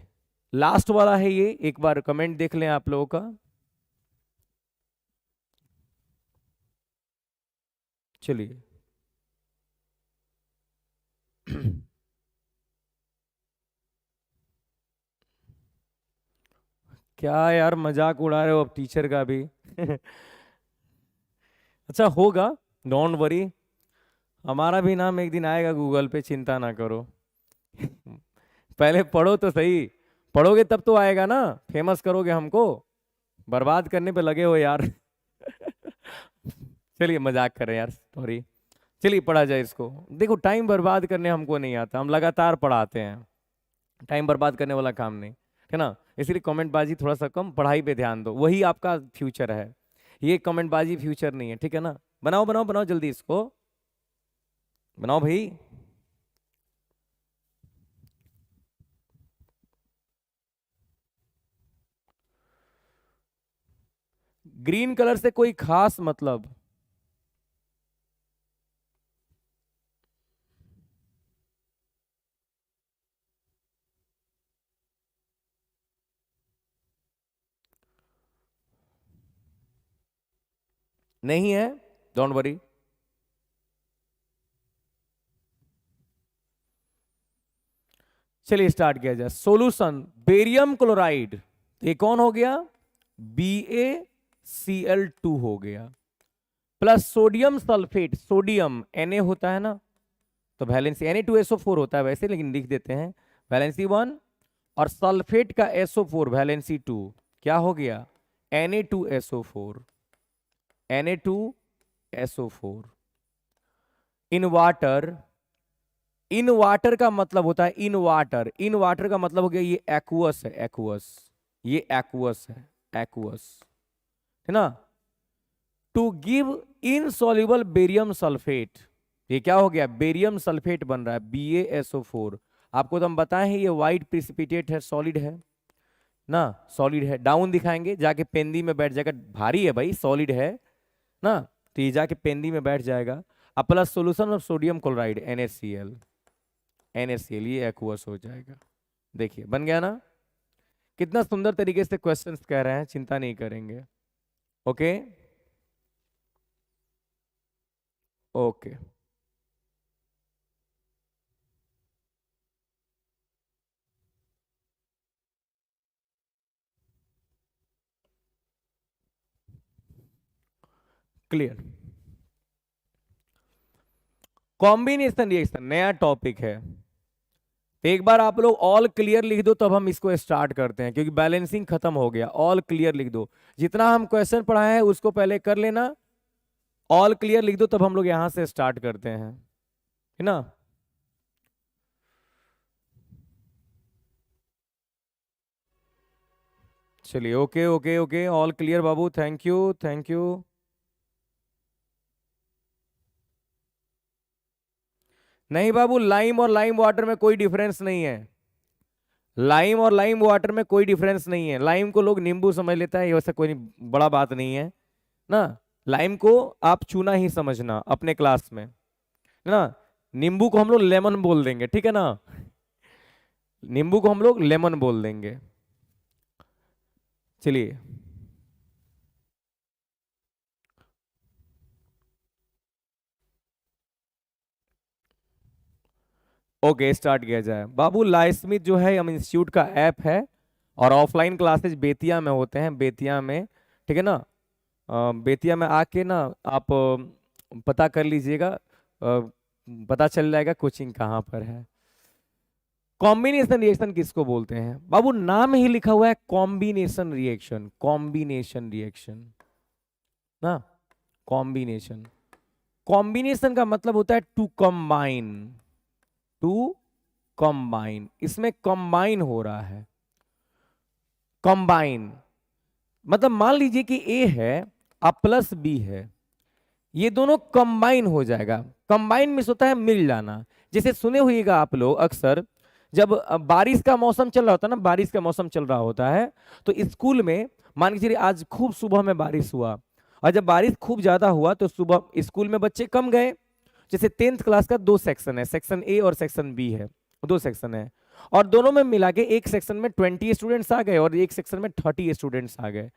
लास्ट वाला है ये, एक बार कमेंट देख लें आप लोगों का। चलिए क्या यार मजाक उड़ा रहे हो अब टीचर का भी अच्छा होगा, डोंट वरी, हमारा भी नाम एक दिन आएगा गूगल पे, चिंता ना करो पहले पढ़ो तो सही, पढ़ोगे तब तो आएगा ना, फेमस करोगे हमको, बर्बाद करने पे लगे हो यार चलिए मजाक कर रहे हैं यार, सॉरी। चलिए पढ़ा जाए इसको, देखो टाइम बर्बाद करने हमको नहीं आता, हम लगातार पढ़ाते हैं, टाइम बर्बाद करने वाला काम नहीं, है ना। इसलिए कमेंटबाजी थोड़ा सा कम, पढ़ाई पे ध्यान दो, वही आपका फ्यूचर है, ये कमेंटबाजी फ्यूचर नहीं है, ठीक है ना। बनाओ बनाओ बनाओ जल्दी इसको, बनाओ भाई। ग्रीन कलर से कोई खास मतलब नहीं है, डोंट वरी। चलिए स्टार्ट किया जाए। सोल्यूशन, बेरियम क्लोराइड, ये कौन हो गया, BaCl2 हो गया, plus sodium sulphate, sodium Na होता है ना, तो वैलेंसी Na2SO4 होता है वैसे, लेकिन लिख देते हैं वैलेंसी 1, और सल्फेट का SO4 वैलेंसी 2, क्या हो गया, Na2SO4, Na2SO4। In water, in water का मतलब होता है इन वाटर, इन वाटर का मतलब हो गया ये एक्वस है, एक्वस, ये एक्वस है, एक्वस, है ना। To give insoluble barium sulphate. ये क्या हो गया, बेरियम सल्फेट बन रहा है, BaSO4। आपको तो हम बताएं हैं ये व्हाइट प्रिसिपिटेट है, सॉलिड है ना, सॉलिड है। डाउन दिखाएंगे जाके पेंदी में बैठ जाएगा, भारी है भाई, सॉलिड है ना, तो ये जाके पेंदी में बैठ जाएगा। अब plus solution of sodium chloride NaCl, NaCl ये एक्वस हो जाएगा। देखिए बन गया ना, कितना सुंदर तरीके से क्वेश्चंस कह रहे हैं, चिंता नहीं करेंगे। Okay okay. Clear. Combination reaction नया टॉपिक है, तो एक बार आप लोग ऑल क्लियर लिख दो तब हम इसको स्टार्ट करते हैं, क्योंकि बैलेंसिंग खत्म हो गया। ऑल क्लियर लिख दो, जितना हम क्वेश्चन पढ़ाए हैं उसको पहले कर लेना। ऑल क्लियर लिख दो तब हम लोग यहां से स्टार्ट करते हैं, है ना। चलिए okay okay okay, all clear Babu, thank you thank you. नहीं बाबू, लाइम और लाइम वाटर में कोई डिफरेंस नहीं है। लाइम और लाइम वाटर में कोई डिफरेंस नहीं है। लाइम को लोग नींबू समझ लेता है, ये वैसा कोई बड़ा बात नहीं है ना। लाइम को आप चूना ही समझना अपने क्लास में, है ना। नींबू को हम लोग लेमन बोल देंगे, ठीक है ना, नींबू को हम लोग लेमन बोल देंगे। चलिए ओके, स्टार्ट किया जाए बाबू। लाइस्मिथ जो है हम इंस्टीट्यूट का ऐप है, और ऑफलाइन क्लासेस बेतिया में होते हैं, बेतिया में, ठीक है ना। बेतिया में आके ना आप पता कर लीजिएगा, पता चल जाएगा कोचिंग कहाँ पर है। कॉम्बिनेशन रिएक्शन किसको बोलते हैं बाबू, नाम ही लिखा हुआ है कॉम्बिनेशन रिएक्शन, कॉम्बिनेशन रिएक्शन ना, कॉम्बिनेशन। कॉम्बिनेशन का मतलब होता है टू कंबाइन, टू कंबाइन, इसमें कंबाइन हो रहा है। कंबाइन मतलब मान लीजिए कि A है अब प्लस B है, ये दोनों कंबाइन हो जाएगा। कंबाइन मीन्स होता है मिल जाना। जैसे सुने हुएगा आप लोग अक्सर, जब बारिश का मौसम चल रहा होता है ना, बारिश का मौसम चल रहा होता है, तो स्कूल में मान के चलिए आज खूब सुबह में बारिश हुआ, और जब बारिश खूब ज्यादा हुआ तो सुबह स्कूल में बच्चे कम गए। जैसे 10th क्लास का दो सेक्शन है, सेक्शन A और सेक्शन B है, दो सेक्शन है, और दोनों में मिला के एक सेक्शन में 20 स्टूडेंट्स आ गए और एक सेक्शन में 30 स्टूडेंट्स आ गए।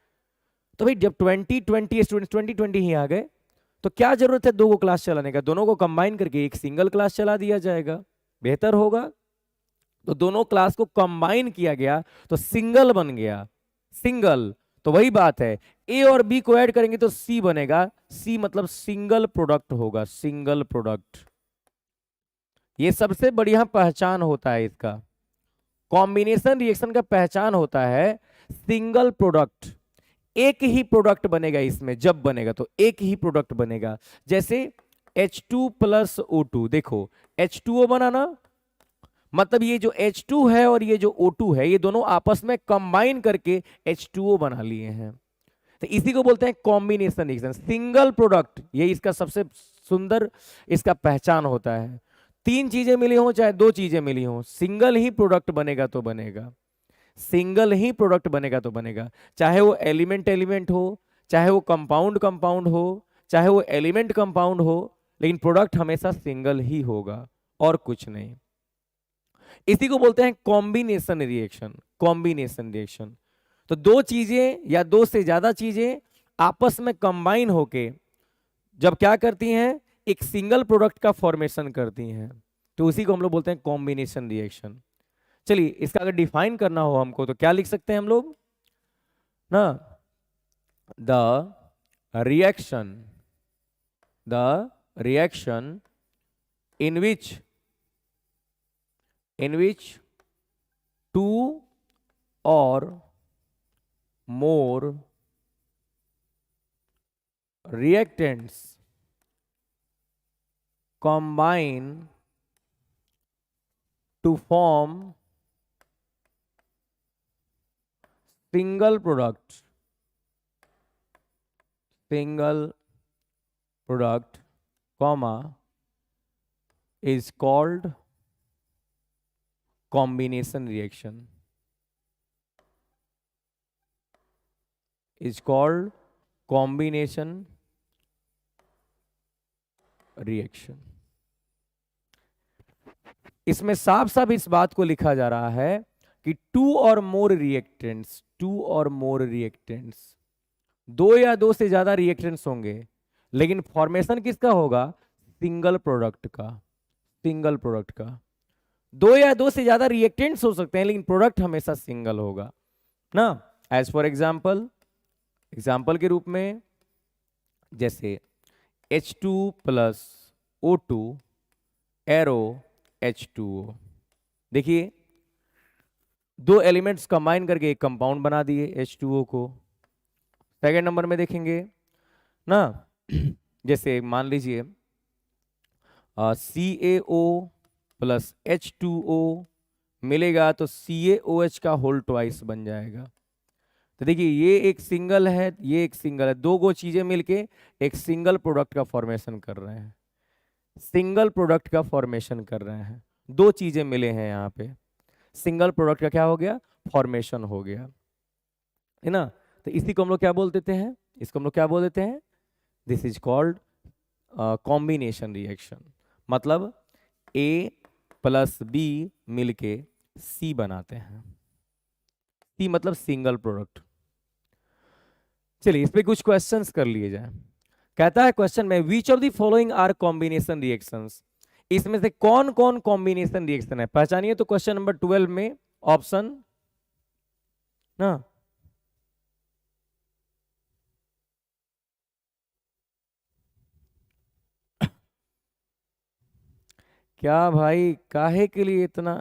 तो भाई जब 20 स्टूडेंट्स 20 ही आ गए, तो क्या जरूरत है दो को क्लास चलाने का, दोनों को कंबाइन करके एक सिंगल क्लास चला दिया जाएगा, बेहतर होगा। तो दोनों क्लास को कंबाइन किया गया तो सिंगल बन गया, सिंगल। तो वही बात है, ए और बी को ऐड करेंगे तो सी बनेगा, सी मतलब सिंगल प्रोडक्ट होगा, सिंगल प्रोडक्ट। ये सबसे बढ़िया पहचान होता है इसका, कॉम्बिनेशन रिएक्शन का पहचान होता है सिंगल प्रोडक्ट। एक ही प्रोडक्ट बनेगा इसमें, जब बनेगा तो एक ही प्रोडक्ट बनेगा। जैसे H2 प्लस O2, देखो H2O बना ना, मतलब ये जो H2 है और ये जो O2 है, ये दोनों आपस में कंबाइन करके H2O बना लिए हैं। तो इसी को बोलते हैं कॉम्बिनेशन रिएक्शन, सिंगल प्रोडक्ट। ये इसका सबसे सुंदर इसका पहचान होता है। तीन चीजें मिली हो चाहे दो चीजें मिली हो, सिंगल ही प्रोडक्ट बनेगा तो बनेगा, सिंगल ही प्रोडक्ट बनेगा तो बनेगा। चाहे वो एलिमेंट एलिमेंट हो, चाहे वो कंपाउंड कंपाउंड हो, चाहे वो एलिमेंट कंपाउंड हो, लेकिन प्रोडक्ट हमेशा सिंगल ही होगा और कुछ नहीं। इसी को बोलते हैं कॉम्बिनेशन रिएक्शन, कॉम्बिनेशन रिएक्शन। तो दो चीजें या दो से ज्यादा चीजें आपस में कंबाइन होके जब क्या करती हैं, एक सिंगल प्रोडक्ट का फॉर्मेशन करती हैं, तो उसी को हम लोग बोलते हैं कॉम्बिनेशन रिएक्शन। चलिए इसका अगर डिफाइन करना हो हमको तो क्या लिख सकते हैं हम लोग ना, the reaction, the reaction in which two or more reactants combine to form single product, single product comma is called combination reaction, is called combination reaction। इसमें साफ साफ इस बात को लिखा जा रहा है कि टू और मोर रिएक्टेंट्स, टू और मोर रिएक्टेंट्स, दो या दो से ज्यादा रिएक्टेंट्स होंगे, लेकिन फॉर्मेशन किसका होगा? सिंगल प्रोडक्ट का, सिंगल प्रोडक्ट का। दो या दो से ज्यादा रिएक्टेंट्स हो सकते हैं, लेकिन प्रोडक्ट हमेशा सिंगल होगा ना। एज फॉर एग्जाम्पल, एग्जाम्पल के रूप में जैसे H2 plus O2 arrow H2O, देखिए दो एलिमेंट्स कंबाइन करके एक कंपाउंड बना दिए H2O को। सेकेंड नंबर में देखेंगे ना, जैसे मान लीजिए CaO प्लस H2O मिलेगा तो CaOH का होल ट्वाइस बन जाएगा। तो देखिए ये एक सिंगल है, ये एक सिंगल है, दो गो चीजें मिलके एक सिंगल प्रोडक्ट का फॉर्मेशन कर रहे हैं, सिंगल प्रोडक्ट का फॉर्मेशन कर रहे हैं। दो चीजें मिले हैं यहाँ पे, सिंगल प्रोडक्ट का क्या हो गया? फॉर्मेशन हो गया, है ना। तो इसी को हम लोग क्या बोल देते हैं? इसको हम लोग क्या बोल देते हैं? This is called combination reaction. मतलब A प्लस B मिलके C बनाते हैं। C मतलब सिंगल प्रोडक्ट। चलिए इस पे कुछ क्वेश्चंस कर लिए जाए। कहता है क्वेश्चन में which of the following are combination reactions, इसमें से कौन कौन कॉम्बिनेशन रिएक्शन है, पहचानिए। तो क्वेश्चन नंबर 12 में ऑप्शन ना, क्या भाई काहे के लिए इतना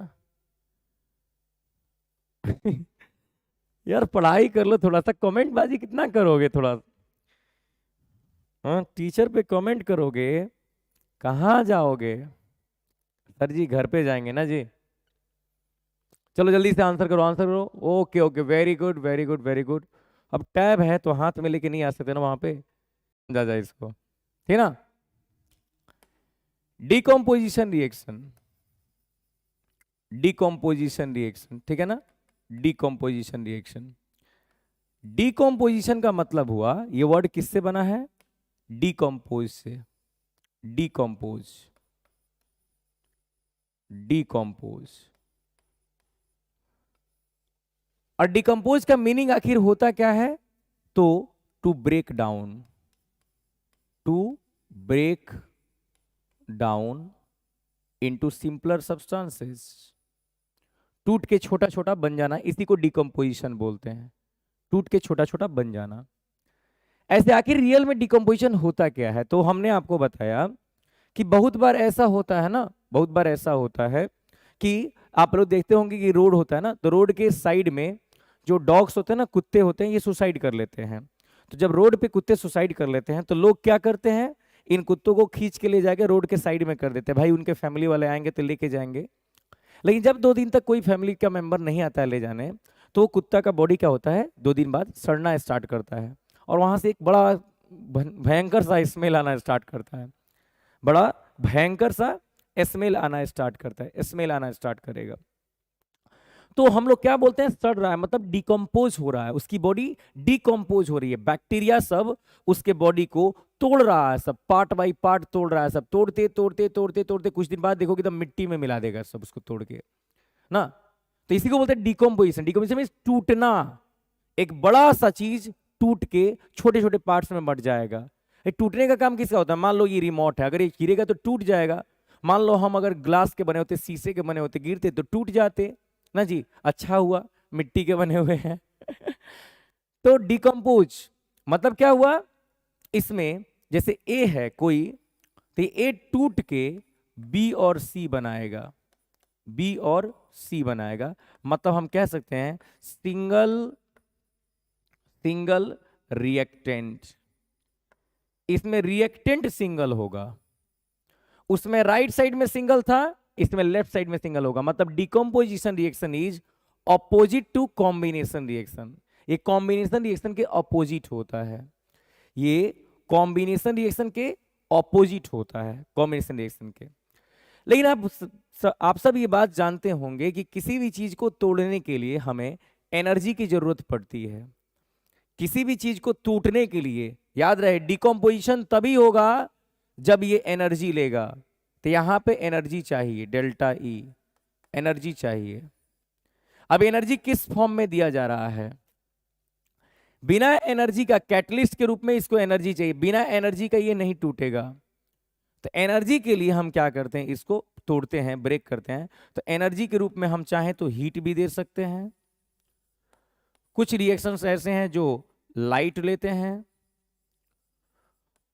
यार पढ़ाई कर लो थोड़ा सा, कमेंट बाजी कितना करोगे थोड़ा। हाँ टीचर पे कमेंट करोगे, कहाँ जाओगे? सर जी घर पे जाएंगे ना जी। चलो जल्दी से आंसर करो, आंसर करो। Okay okay, very good very good very good. अब टैब है तो हाथ में लेके नहीं आ सकते ना वहां पे, जा जाए इसको, ठीक ना। डिकम्पोजिशन रिएक्शन, डिकम्पोजिशन रिएक्शन, ठीक है ना। डिकम्पोजिशन रिएक्शन, डिकम्पोजिशन का मतलब हुआ, ये वर्ड किससे बना है? डिकम्पोज से, डिकम्पोज, डिकम्पोज। और डिकम्पोज का मीनिंग आखिर होता क्या है? तो to break down, to break down into simpler substances, टूट के छोटा छोटा बन जाना, इसी को डिकम्पोजिशन बोलते हैं, टूट के छोटा छोटा बन जाना। ऐसे आखिर रियल में डिकम्पोजिशन होता क्या है? तो हमने आपको बताया कि बहुत बार ऐसा होता है ना, बहुत बार ऐसा होता है कि आप लोग देखते होंगे कि रोड होता है ना, तो रोड के साइड में जो डॉग्स होते हैं ना, कुत्ते होते हैं, ये सुसाइड कर लेते हैं। तो जब रोड पे कुत्ते सुसाइड कर लेते हैं तो लोग क्या करते हैं? इन कुत्तों को खींच के ले जाके रोड के साइड में कर देते हैं, भाई उनके फैमिली वाले आएंगे तो लेके जाएंगे। लेकिन जब 2 दिन तक कोई फैमिली का मेंबर नहीं आता है ले जाने, तो वो कुत्ता का बॉडी क्या होता है? 2 दिन बाद सड़ना स्टार्ट करता है, और वहां से एक बड़ा भयंकर सा स्मेल आना स्टार्ट करता है, बड़ा भयंकर सा स्मेल आना स्टार्ट करता है, स्मेल आना स्टार्ट करेगा। तो हम लोग क्या बोलते हैं? सड़ रहा है, मतलब डिकम्पोज हो रहा है, उसकी बॉडी डिकम्पोज हो रही है, बैक्टीरिया सब उसके बॉडी को तोड़ रहा है, सब पार्ट बाय पार्ट तोड़ रहा है, सब तोड़ते तोड़ते तोड़ते तोड़ते कुछ दिन बाद देखोगे तो मिट्टी में मिला देगा सब उसको तोड़ के ना। तो इसी को बोलते हैं डिकम्पोजिशन। डिकम्पोजिशन मींस टूटना, एक बड़ा सा चीज टूट के छोटे छोटे पार्ट्स में बट जाएगा। टूटने का काम किसका होता है? मान लो ये रिमोट है, अगर ये गिरेगा तो टूट जाएगा। मान लो हम अगर ग्लास के बने होते, शीशे के बने होते, गिरते तो टूट जाते ना जी, अच्छा हुआ मिट्टी के बने हुए हैं तो डिकम्पोज मतलब क्या हुआ? इसमें जैसे ए है कोई, तो ए टूट के बी और सी बनाएगा, बी और सी बनाएगा। मतलब हम कह सकते हैं सिंगल सिंगल रिएक्टेंट। इसमें रिएक्टेंट सिंगल होगा, उसमें राइट साइड में सिंगल था, इसमें लेफ्ट साइड में सिंगल होगा। मतलब decomposition reaction is opposite to combination reaction. ये कॉम्बिनेशन रिएक्शन के ऑपोजिट होता है, ये कॉम्बिनेशन रिएक्शन के ऑपोजिट होता है कॉम्बिनेशन रिएक्शन के। लेकिन आप सब ये बात जानते होंगे कि किसी भी चीज को तोड़ने के लिए हमें एनर्जी की जरूरत पड़ती है। किसी भी चीज को टूटने के लिए याद रहे डिकम्पोजिशन तभी होगा जब ये एनर्जी लेगा। तो यहां पे एनर्जी चाहिए, डेल्टा ई एनर्जी चाहिए। अब एनर्जी किस फॉर्म में दिया जा रहा है? बिना एनर्जी का, कैटलिस्ट के रूप में इसको एनर्जी चाहिए, बिना एनर्जी का ये नहीं टूटेगा। तो एनर्जी के लिए हम क्या करते हैं, इसको तोड़ते हैं, ब्रेक करते हैं। तो एनर्जी के रूप में हम चाहें तो हीट भी दे सकते हैं। कुछ रिएक्शंस ऐसे हैं जो लाइट लेते हैं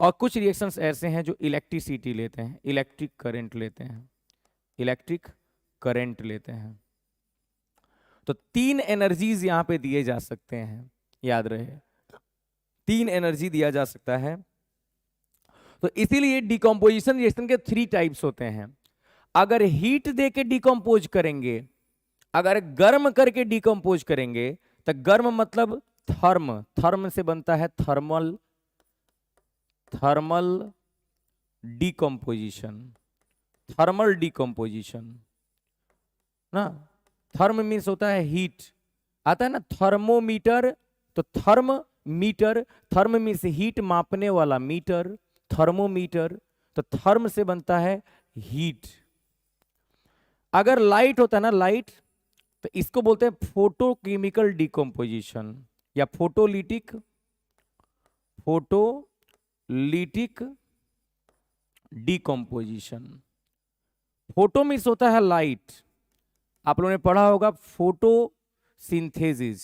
और कुछ रिएक्शंस ऐसे हैं जो इलेक्ट्रिसिटी लेते हैं, इलेक्ट्रिक करंट लेते हैं, इलेक्ट्रिक करंट लेते हैं। तो 3 एनर्जीज यहां पे दिए जा सकते हैं, याद रहे 3 एनर्जी दिया जा सकता है। तो इसीलिए डिकम्पोजिशन रिएक्शन के 3 टाइप्स होते हैं। अगर हीट दे के डिकम्पोज करेंगे, अगर गर्म करके डिकम्पोज करेंगे, तो गर्म मतलब थर्म, थर्म से बनता है thermal, thermal decomposition, thermal decomposition ना। थर्म मीन्स होता है हीट, आता है ना थर्मोमीटर, तो therm meter, therm means heat मापने वाला मीटर, थर्मोमीटर, तो थर्म से बनता है हीट। अगर लाइट होता है ना लाइट, तो इसको बोलते हैं फोटोकेमिकल डिकम्पोजिशन या photolytic, photolytic decomposition. Photo means होता है लाइट, आप लोगों ने पढ़ा होगा फोटोसिंथेसिस,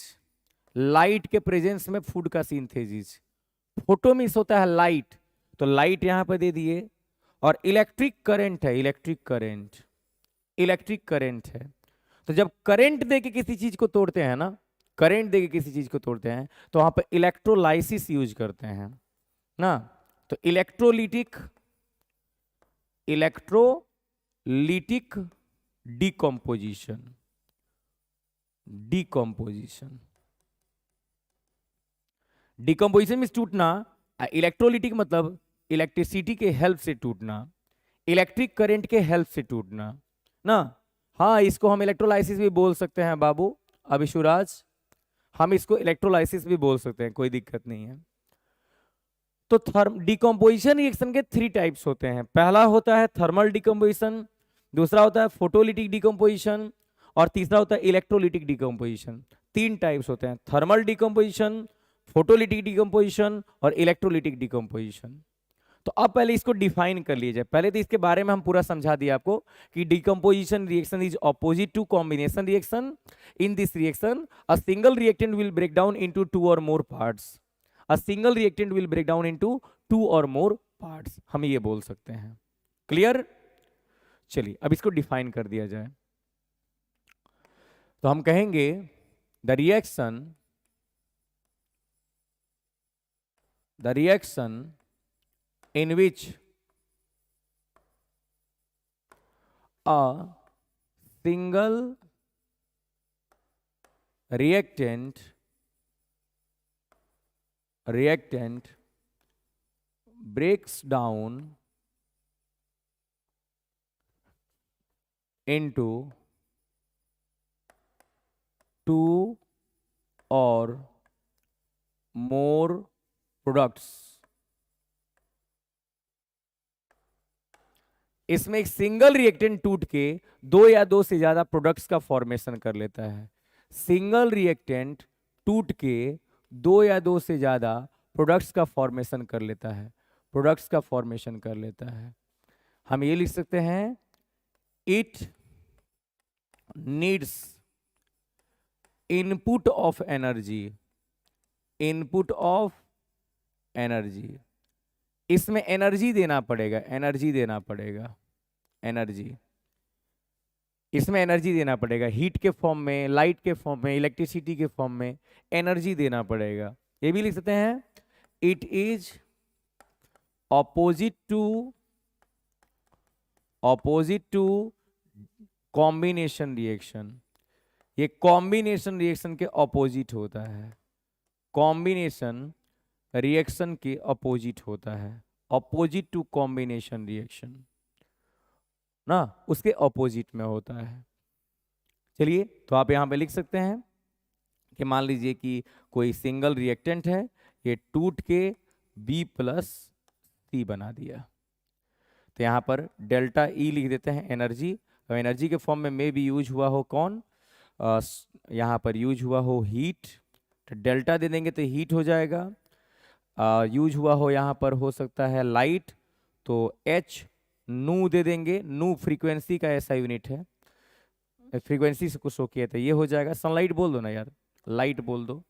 लाइट के प्रेजेंस में फूड का सिंथेसिस। फोटो मीन्स होता है लाइट, तो लाइट यहां पर दे दिए। और इलेक्ट्रिक करंट है, इलेक्ट्रिक करंट, इलेक्ट्रिक करंट है। तो जब करंट देके किसी चीज को तोड़ते हैं ना, करंट देके किसी चीज को तोड़ते हैं, तो वहां पर इलेक्ट्रोलाइसिस यूज करते हैं ना। तो electrolytic, electrolytic decomposition, decomposition, decomposition means टूटना। इलेक्ट्रोलिटिक मतलब इलेक्ट्रिसिटी के हेल्प से टूटना, इलेक्ट्रिक करंट के हेल्प से टूटना ना। हाँ, इसको हम इलेक्ट्रोलाइसिस भी बोल सकते हैं बाबू अभिशुराज, हम इसको इलेक्ट्रोलाइसिस भी बोल सकते हैं, कोई दिक्कत नहीं है। तो डिकम्पोजिशन रिएक्शन के 3 टाइप्स होते हैं। पहला होता है थर्मल डिकम्पोजिशन, दूसरा होता है फोटोलिटिक डिकम्पोजिशन, और तीसरा होता है इलेक्ट्रोलिटिक डिकम्पोजिशन। 3 टाइप्स होते हैं, थर्मल डिकम्पोजिशन, फोटोलिटिक डिकम्पोजिशन और इलेक्ट्रोलिटिक डिकम्पोजिशन। तो अब पहले इसको डिफाइन कर लीजिए। पहले तो इसके बारे में हम पूरा समझा दिया आपको कि decomposition reaction is opposite to combination reaction. In this reaction a single reactant will break down into 2 और more parts, a single reactant will break down into 2 और मोर पार्ट्स, हम ये बोल सकते हैं। क्लियर? चलिए अब इसको डिफाइन कर दिया जाए। तो हम कहेंगे the reaction in which a single reactant breaks down into 2 or more products। इसमें एक सिंगल रिएक्टेंट टूट के 2 या 2 से ज्यादा प्रोडक्ट्स का फॉर्मेशन कर लेता है। सिंगल रिएक्टेंट टूट के 2 या 2 से ज्यादा प्रोडक्ट्स का फॉर्मेशन कर लेता है, प्रोडक्ट्स का फॉर्मेशन कर लेता है। हम ये लिख सकते हैं it needs input of energy, input of energy. इसमें एनर्जी देना पड़ेगा, एनर्जी देना पड़ेगा, एनर्जी, इसमें एनर्जी देना पड़ेगा, हीट के फॉर्म में, लाइट के फॉर्म में, इलेक्ट्रिसिटी के फॉर्म में एनर्जी देना पड़ेगा। ये भी लिख सकते हैं it is opposite to combination reaction. ये कॉम्बिनेशन रिएक्शन के ऑपोजिट होता है, कॉम्बिनेशन रिएक्शन के अपोजिट होता है, ऑपोजिट टू कॉम्बिनेशन रिएक्शन ना, उसके ऑपोजिट में होता है। चलिए तो आप यहां पे लिख सकते हैं कि मान लीजिए कि कोई सिंगल रिएक्टेंट है, ये टूट के B+C बना दिया, तो यहाँ पर डेल्टा E लिख देते हैं एनर्जी। और एनर्जी के फॉर्म में भी यूज हुआ हो कौन, यहाँ पर यूज हुआ हो हीट, तो डेल्टा दे देंगे तो हीट हो जाएगा। यूज हुआ हो यहाँ पर हो सकता है लाइट, तो H नू दे देंगे, नू फ्रीक्वेंसी का ऐसा यूनिट है, फ्रीक्वेंसी से कुछ शो किया था, ये हो जाएगा। सनलाइट बोल दो ना यार, लाइट बोल दो,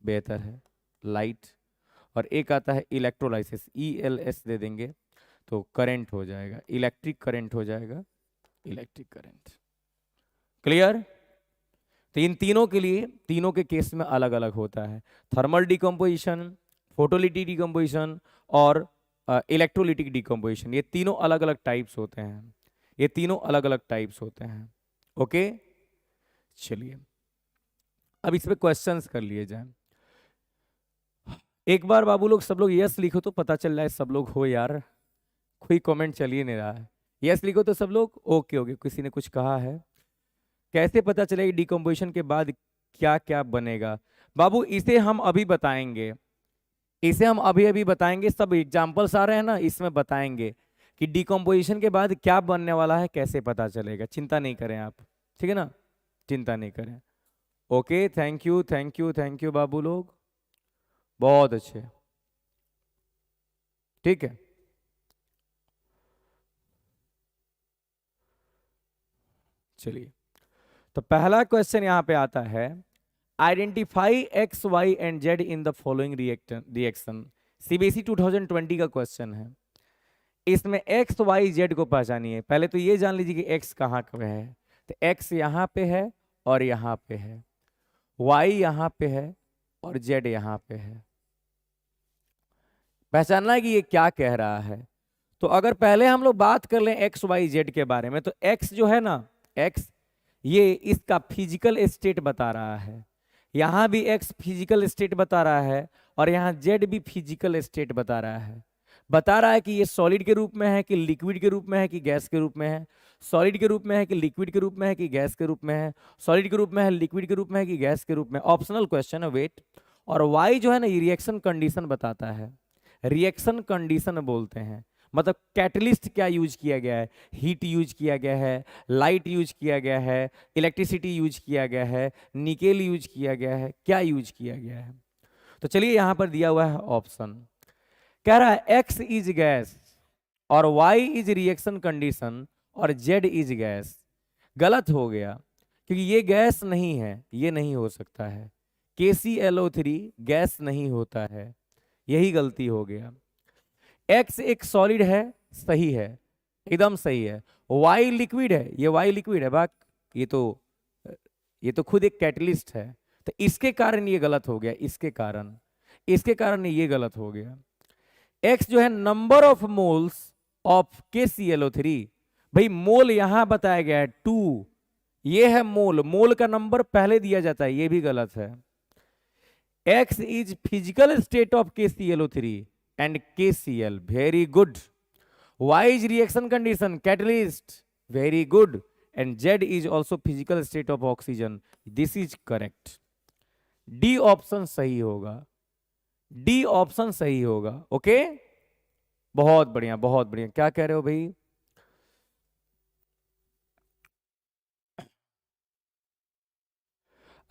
बेहतर है लाइट। और एक आता है इलेक्ट्रोलाइसिस, ELS दे देंगे तो करंट हो जाएगा, इलेक्ट्रिक करंट हो जाएगा, इलेक्ट्रिक करंट। क्लियर? तो इन तीनों के लिए, तीनों के केस में अलग अलग होता है, थर्मल डिकम्पोजिशन, फोटोलिटिक डिकम्पोजिशन और इलेक्ट्रोलिटिक डिकम्पोजिशन। ये तीनों अलग अलग टाइप्स होते हैं, ये तीनों अलग अलग टाइप्स होते हैं। ओके, चलिए अब इस पे क्वेश्चंस कर लिए जाए। एक बार बाबू लोग सब लोग यस लिखो तो पता चल जाए सब लोग हो यार, कोई कमेंट चल ही नहीं रहा है। यस लिखो तो सब लोग ओके ओके। किसी ने कुछ कहा है, कैसे पता चलेगा डिकम्पोजिशन के बाद क्या क्या बनेगा? बाबू इसे हम अभी बताएंगे, इसे हम अभी अभी बताएंगे, सब एग्जाम्पल्स आ रहे हैं ना, इसमें बताएंगे कि डिकम्पोजिशन के बाद क्या बनने वाला है, कैसे पता चलेगा। चिंता नहीं करें आप, ठीक है ना, चिंता नहीं करें। Okay, thank you thank you thank you बाबू लोग, बहुत अच्छे, ठीक है। चलिए तो पहला क्वेश्चन यहां पे आता है, identify X Y and Z in the following reaction. CBSE 2020 का क्वेश्चन है, इसमें एक्स वाई जेड को पहचानिए। पहले तो ये जान लीजिए कि एक्स कहाँ पे है, तो एक्स यहाँ पे है और यहाँ पे है, वाई यहाँ पे है और जेड यहाँ पे है। पहचानना है कि ये क्या कह रहा है। तो अगर पहले हम लोग बात कर लें एक्स वाई जेड के बारे में, तो एक्स जो है ना, एक्स ये इसका फिजिकल स्टेट बता रहा है, यहां भी एक्स फिजिकल स्टेट बता रहा है और यहां जेड भी फिजिकल स्टेट बता रहा है। बता रहा है कि ये सॉलिड के रूप में है कि लिक्विड के रूप में है कि गैस के रूप में है, सॉलिड के रूप में है कि लिक्विड के रूप में है कि गैस के रूप में है, सॉलिड के रूप में है, लिक्विड के रूप में है कि गैस के रूप में। ऑप्शनल क्वेश्चन है, वेट। और वाई जो है ना, ये रिएक्शन कंडीशन बताता है, रिएक्शन कंडीशन बोलते हैं, मतलब कैटलिस्ट क्या यूज किया गया है, हीट यूज किया गया है, लाइट यूज किया गया है, इलेक्ट्रिसिटी यूज किया गया है, निकेल यूज किया गया है, क्या यूज किया गया है। तो चलिए यहां पर दिया हुआ है ऑप्शन, कह रहा है एक्स इज गैस और वाई इज रिएक्शन कंडीशन और जेड इज गैस। गलत हो गया क्योंकि ये गैस नहीं है, ये नहीं हो सकता है, KClO3 गैस नहीं होता है, यही गलती हो गया। एक्स एक सॉलिड है, सही है, एकदम सही है। वाई लिक्विड है, ये वाई लिक्विड है, बाक ये तो खुद एक कैटलिस्ट है, तो इसके कारण ये गलत हो गया, इसके कारण ये गलत हो गया। एक्स जो है number of moles of KClO3, भाई मोल यहां बताया गया है 2, ये है मोल, मोल का नंबर पहले दिया जाता है, ये भी गलत है। X is physical state of KClO3 and KCl, very good. Y is reaction condition, catalyst, very good. And Z is also physical state of oxygen, this is correct. D option सही होगा, D ऑप्शन सही होगा। Okay, बहुत बढ़िया बहुत बढ़िया। क्या कह रहे हो भाई?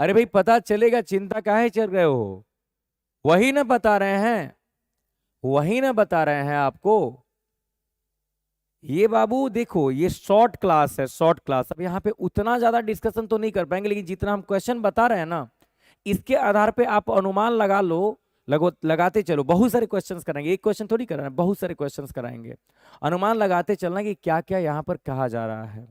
अरे भाई पता चलेगा, चिंता काहे चल रहे हो, वही ना बता रहे हैं, वही ना बता रहे हैं आपको। ये बाबू देखो, ये शॉर्ट क्लास है, शॉर्ट क्लास। अब यहाँ पे उतना ज्यादा डिस्कशन तो नहीं कर पाएंगे, लेकिन जितना हम क्वेश्चन बता रहे हैं ना, इसके आधार पे आप अनुमान लगा लो, लगाते चलो। बहुत सारे क्वेश्चंस कराएंगे, एक क्वेश्चन थोड़ी कराना, बहुत सारे क्वेश्चंस कराएंगे। अनुमान लगाते चलना कि क्या क्या यहाँ पर कहा जा रहा है।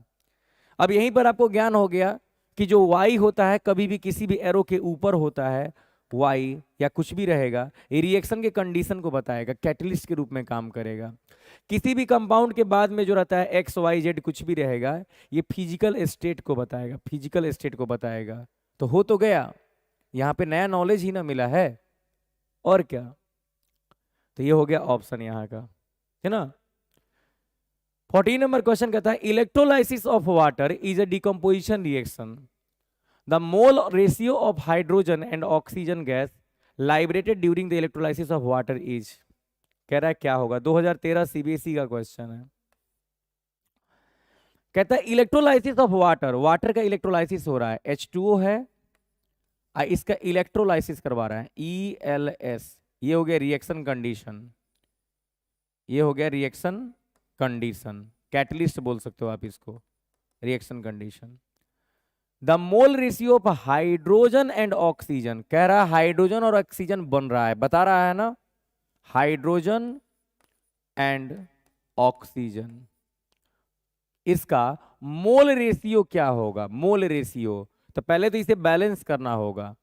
अब यहीं पर आपको ज्ञान हो गया कि जो वाई होता है कभी भी किसी भी एरो के ऊपर होता है, वाई या कुछ भी रहेगा, ये रिएक्शन के कंडीशन को बताएगा, कैटलिस्ट के रूप में काम करेगा। किसी भी कंपाउंड के बाद में जो रहता है एक्स वाई जेड कुछ भी रहेगा, ये फिजिकल स्टेट को बताएगा, फिजिकल स्टेट को बताएगा। तो हो तो गया, यहाँ पे नया नॉलेज ही ना मिला है, और क्या। तो ये हो गया ऑप्शन यहाँ का। है ना। 14 नंबर क्वेश्चन कहता है electrolysis of water is a decomposition reaction, the mole ratio of hydrogen and oxygen gas liberated during the electrolysis of water is. कह रहा है क्या होगा, 2013 सीबीएसई का क्वेश्चन है। कहता है इलेक्ट्रोलाइसिस ऑफ वाटर, वाटर का इलेक्ट्रोलाइसिस हो रहा है, H2O है, इसका इलेक्ट्रोलाइसिस करवा रहा है ELS, ये हो गया रिएक्शन कंडीशन, ये हो गया रिएक्शन कंडीशन, कैटलिस्ट बोल सकते हो आप इसको, reaction condition. The mole ratio of hydrogen and oxygen, कह रहा है हाइड्रोजन और ऑक्सीजन बन रहा है, बता रहा है ना, हाइड्रोजन एंड ऑक्सीजन, इसका मोल रेशियो क्या होगा, मोल रेशियो। तो पहले तो इसे बैलेंस करना होगा,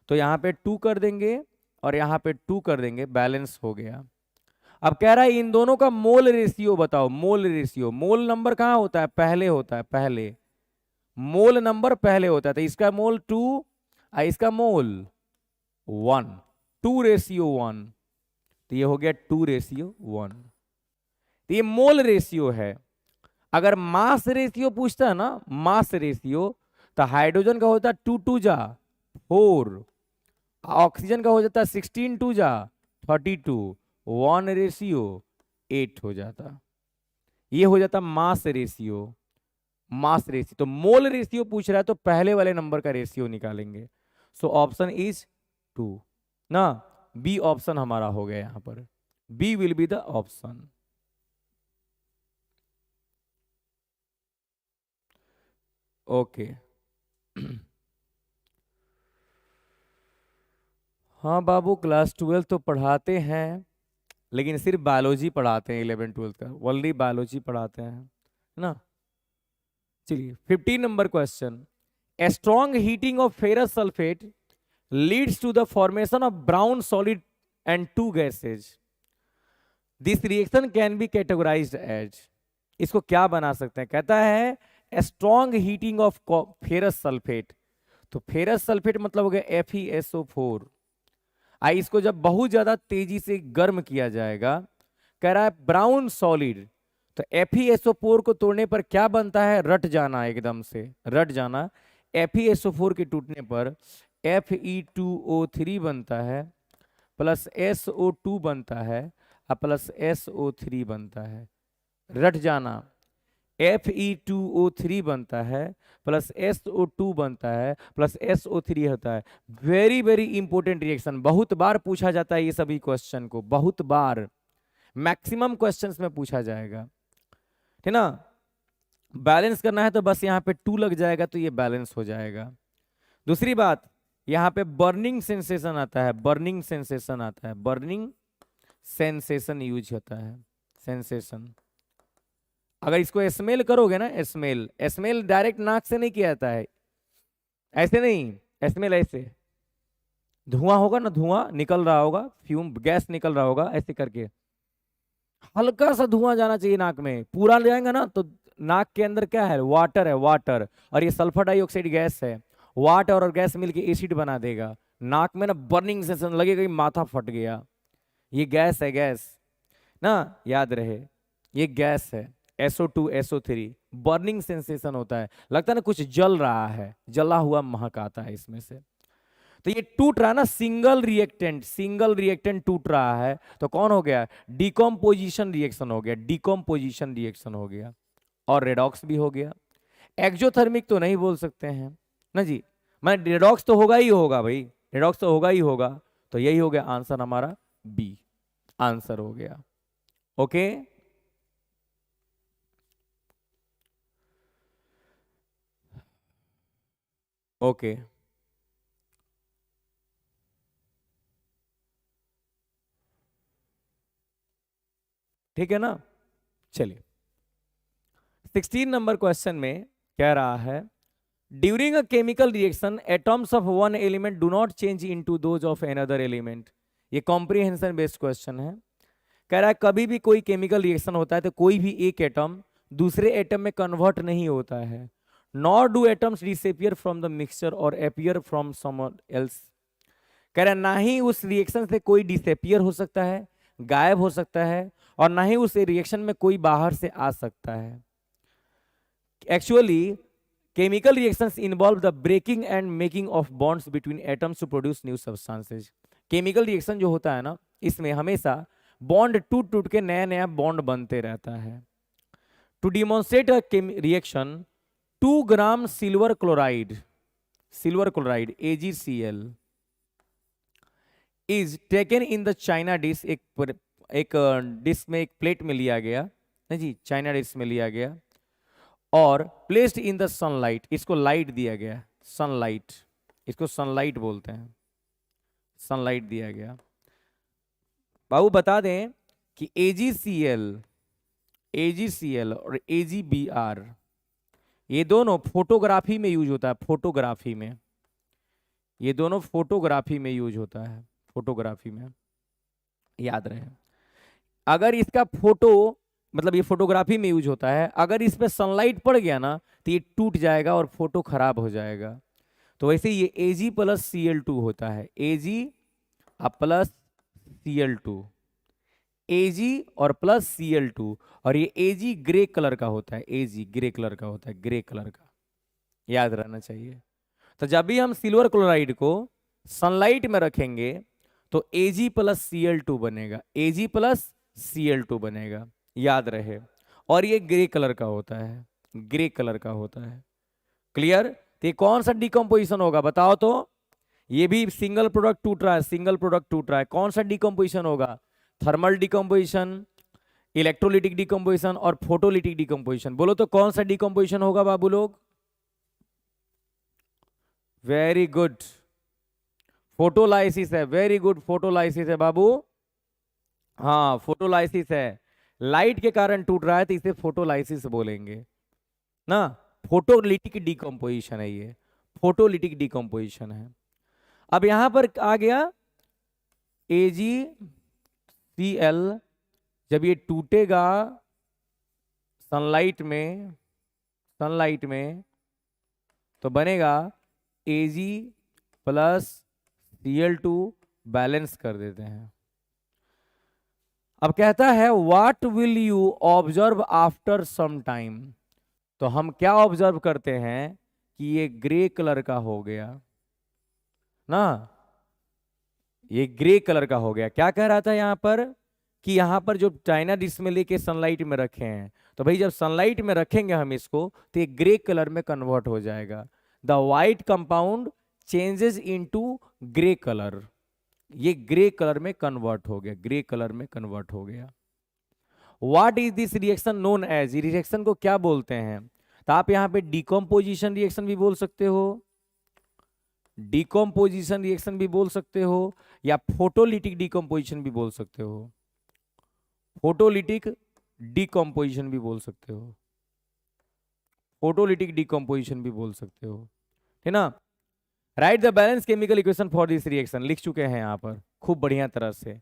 तो यहां पे 2 कर देंगे और यहां पे 2 कर देंगे, बैलेंस हो गया। अब कह रहा है इन दोनों का मोल रेशियो बताओ, मोल रेशियो, मोल नंबर कहां होता है, पहले होता है, पहले मोल नंबर पहले होता है, तो इसका मोल 2 और इसका मोल 1, 2:1, तो ये हो गया 2:1, तो ये मोल रेशियो है। अगर मास रेशियो पूछता है ना, मास रेशियो, तो हाइड्रोजन का होता है 2 2 जा 4, ऑक्सीजन का हो जाता है 16 2 जा 32, 1:8 हो जाता, ये हो जाता मास रेशियो, मास रेशियो। तो मोल रेशियो पूछ रहा है तो पहले वाले नंबर का रेशियो निकालेंगे, सो ऑप्शन इज 2 ना, बी ऑप्शन हमारा हो गया, यहां पर B will be the option. Okay हाँ बाबू, क्लास 12 तो पढ़ाते हैं, लेकिन सिर्फ बायोलॉजी पढ़ाते हैं, 11 12 का ओनली बायोलॉजी पढ़ाते हैं, है ना। चलिए 15 number question, a strong heating of ferrous sulphate leads to the formation of brown solid and 2 gases, this reaction can be categorised as, इसको क्या बना सकते हैं, कहता है strong heating of ferrous sulphate, तो फेरस सल्फेट मतलब हो गया FeSO4, इसको जब बहुत ज्यादा तेजी से गर्म किया जाएगा, कह रहा है ब्राउन सॉलिड, तो FeSO4 को तोड़ने पर क्या बनता है, रट जाना, एकदम से रट जाना, FeSO4 के टूटने पर Fe2O3 बनता है, प्लस SO2 बनता है और प्लस SO3 बनता है, रट जाना, Fe2O3 बनता है प्लस SO2 बनता है प्लस SO3 होता है। वेरी वेरी इंपॉर्टेंट रिएक्शन, बहुत बार पूछा जाता है ये सभी क्वेश्चन को, बहुत बार, मैक्सिमम क्वेश्चंस में पूछा जाएगा, ठीक ना। बैलेंस करना है तो बस यहाँ पे 2 लग जाएगा तो ये बैलेंस हो जाएगा। दूसरी बात, यहाँ पे बर्निंग सेंसेशन आता है, बर्निंग सेंसेशन आता है, बर्निंग सेंसेशन यूज होता है, सेंसेशन। अगर इसको स्मेल करोगे ना, स्मेल, स्मेल डायरेक्ट नाक से नहीं किया जाता है, ऐसे नहीं, स्मेल ऐसे धुआं होगा ना, धुआं निकल रहा होगा, फ्यूम गैस निकल रहा होगा, ऐसे करके हल्का सा धुआं जाना चाहिए नाक में, पूरा ले जाएगा ना तो नाक के अंदर क्या है, वाटर है, वाटर, और ये सल्फर डाइऑक्साइड गैस है, वाटर और गैस मिलके एसिड बना देगा, नाक में ना बर्निंग सेंसेशन लगेगा कि माथा फट गया, ये गैस है, गैस ना, याद रहे ये गैस है, SO2 SO3, बर्निंग सेंसेशन होता है, लगता है ना कुछ जल रहा है, जला हुआ महक आता है इसमें से। तो ये टूट रहा है ना, सिंगल रिएक्टेंट टूट रहा है, तो कौन हो गया, डिकम्पोजिशन रिएक्शन हो गया, डिकम्पोजिशन रिएक्शन हो गया, और रेडॉक्स भी हो गया। एक्सोथर्मिक तो नहीं बोल सकते हैं ना जी, मैं रेडॉक्स तो होगा ही होगा भाई, रेडॉक्स तो होगा ही होगा, तो यही हो गया आंसर हमारा, बी आंसर हो गया। ओके ओके ठीक है ना। चलिए 16 नंबर क्वेश्चन में कह रहा है during a chemical reaction atoms of one element do not change into those of another element, ये कॉम्प्रिहेंशन बेस्ड क्वेश्चन है। कह रहा है कभी भी कोई केमिकल रिएक्शन होता है तो कोई भी एक एटम दूसरे एटम में कन्वर्ट नहीं होता है, nor do atoms disappear from the mixture और अपीयर फ्रॉम समवन एल्स। कह रहा है ना ही उस रिएक्शन से कोई डिसअपियर हो सकता है, गायब हो सकता है और ना ही उस रिएक्शन में कोई बाहर से आ सकता है। Actually chemical reactions involve the breaking and making of bonds between atoms to produce new substances. Chemical reaction जो होता है ना, इसमें हमेशा बॉन्ड टूट टूट के नया नया बॉन्ड बनते रहता है। To demonstrate a reaction 2 gram silver chloride AgCl is taken in the china dish. एक डिश में, एक प्लेट में लिया गया, नहीं जी, चाइना डिश में लिया गया और प्लेस्ड इन द सनलाइट, इसको लाइट दिया गया, सनलाइट, इसको सनलाइट बोलते हैं, सनलाइट दिया गया। बाबू बता दें कि AgCl और AgBr ये दोनों फोटोग्राफी में यूज होता है, फोटोग्राफी में, ये दोनों फोटोग्राफी में यूज होता है, फोटोग्राफी में, याद रहे। अगर इसका फोटो, मतलब ये फोटोग्राफी में यूज होता है, अगर इस पे सनलाइट पड़ गया ना तो ये टूट जाएगा और फोटो खराब हो जाएगा। तो वैसे ये Ag प्लस Cl2 होता है, Ag प्लस Cl2, Ag और प्लस Cl2, और ये Ag ग्रे कलर का होता है, Ag ग्रे कलर का होता है, ग्रे कलर का, याद रहना चाहिए। तो जब भी हम सिल्वर क्लोराइड को सनलाइट में रखेंगे तो Ag प्लस Cl2 बनेगा, Ag प्लस Cl2 बनेगा, याद रहे। और ये ग्रे कलर का होता है, ग्रे कलर का होता है। क्लियर? तो ये कौन सा डिकम्पोजिशन होगा बताओ तो? ये भी सिंगल प्रोडक्ट टूट रहा है, सिंगल प्रोडक्ट टूट रहा है, कौन सा डिकम्पोजिशन होगा? थर्मल डिकम्पोजिशन, इलेक्ट्रोलिटिक डिकम्पोजिशन और फोटोलिटिक डिकम्पोजिशन। बोलो तो कौन सा डिकम्पोजिशन होगा बाबू लोग? वेरी गुड, फोटोलाइसिस है, वेरी गुड, फोटोलाइसिस है बाबू, हाँ फोटोलाइसिस है। लाइट के कारण टूट रहा है तो इसे फोटोलाइसिस बोलेंगे ना। फोटोलिटिक डिकम्पोजिशन है ये, फोटोलिटिक डिकम्पोजिशन है। अब यहां पर आ गया AgCl, जब ये टूटेगा सनलाइट में, सनलाइट में, तो बनेगा Ag प्लस Cl2, बैलेंस कर देते हैं। अब कहता है what will you observe after some time. तो हम क्या ऑब्जर्व करते हैं कि ये ग्रे कलर का हो गया ना, ये ग्रे कलर का हो गया। क्या कह रहा था यहां पर कि यहां पर जो चाइना डिश में लेके सनलाइट में रखे हैं, तो भाई जब सनलाइट में रखेंगे हम इसको तो ये ग्रे कलर में कन्वर्ट हो जाएगा। The white compound changes into grey colour, ये ग्रे कलर में कन्वर्ट हो गया, ग्रे कलर में कन्वर्ट हो गया। What is this reaction known as, reaction को क्या बोलते हैं? तो आप यहां पे डिकम्पोजिशन रिएक्शन भी बोल सकते हो, डिकम्पोजिशन रिएक्शन भी बोल सकते हो, या फोटोलिटिक डिकम्पोजिशन भी बोल सकते हो, फोटोलिटिक डिकम्पोजिशन भी बोल सकते हो, फोटोलिटिक डिकम्पोजिशन भी बोल सकते हो, है ना। Right the balance chemical equation for this reaction, लिख चुके हैं यहां पर खूब बढ़िया तरह से।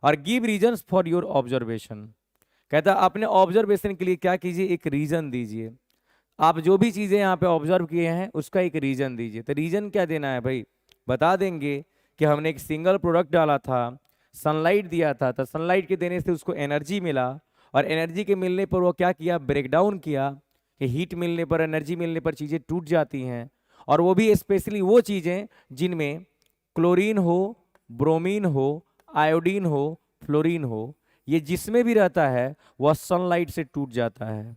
और give reasons for your observation, कहता अपने ऑब्जर्वेशन के लिए क्या कीजिए, एक रीजन दीजिए। आप जो भी चीजें यहाँ पे ऑब्जर्व किए हैं उसका एक रीजन दीजिए। तो रीजन क्या देना है भाई? बता देंगे कि हमने एक सिंगल प्रोडक्ट डाला था, सनलाइट दिया था, तो सनलाइट के देने से उसको एनर्जी मिला, और एनर्जी के मिलने पर वो क्या किया, ब्रेकडाउन किया, कि हीट मिलने पर, एनर्जी मिलने पर चीज़ें टूट जाती हैं। और वो भी स्पेशली वो चीज़ें जिनमें क्लोरीन हो, ब्रोमीन हो, आयोडीन हो, फ्लोरीन हो, ये जिसमें भी रहता है वह सनलाइट से टूट जाता है।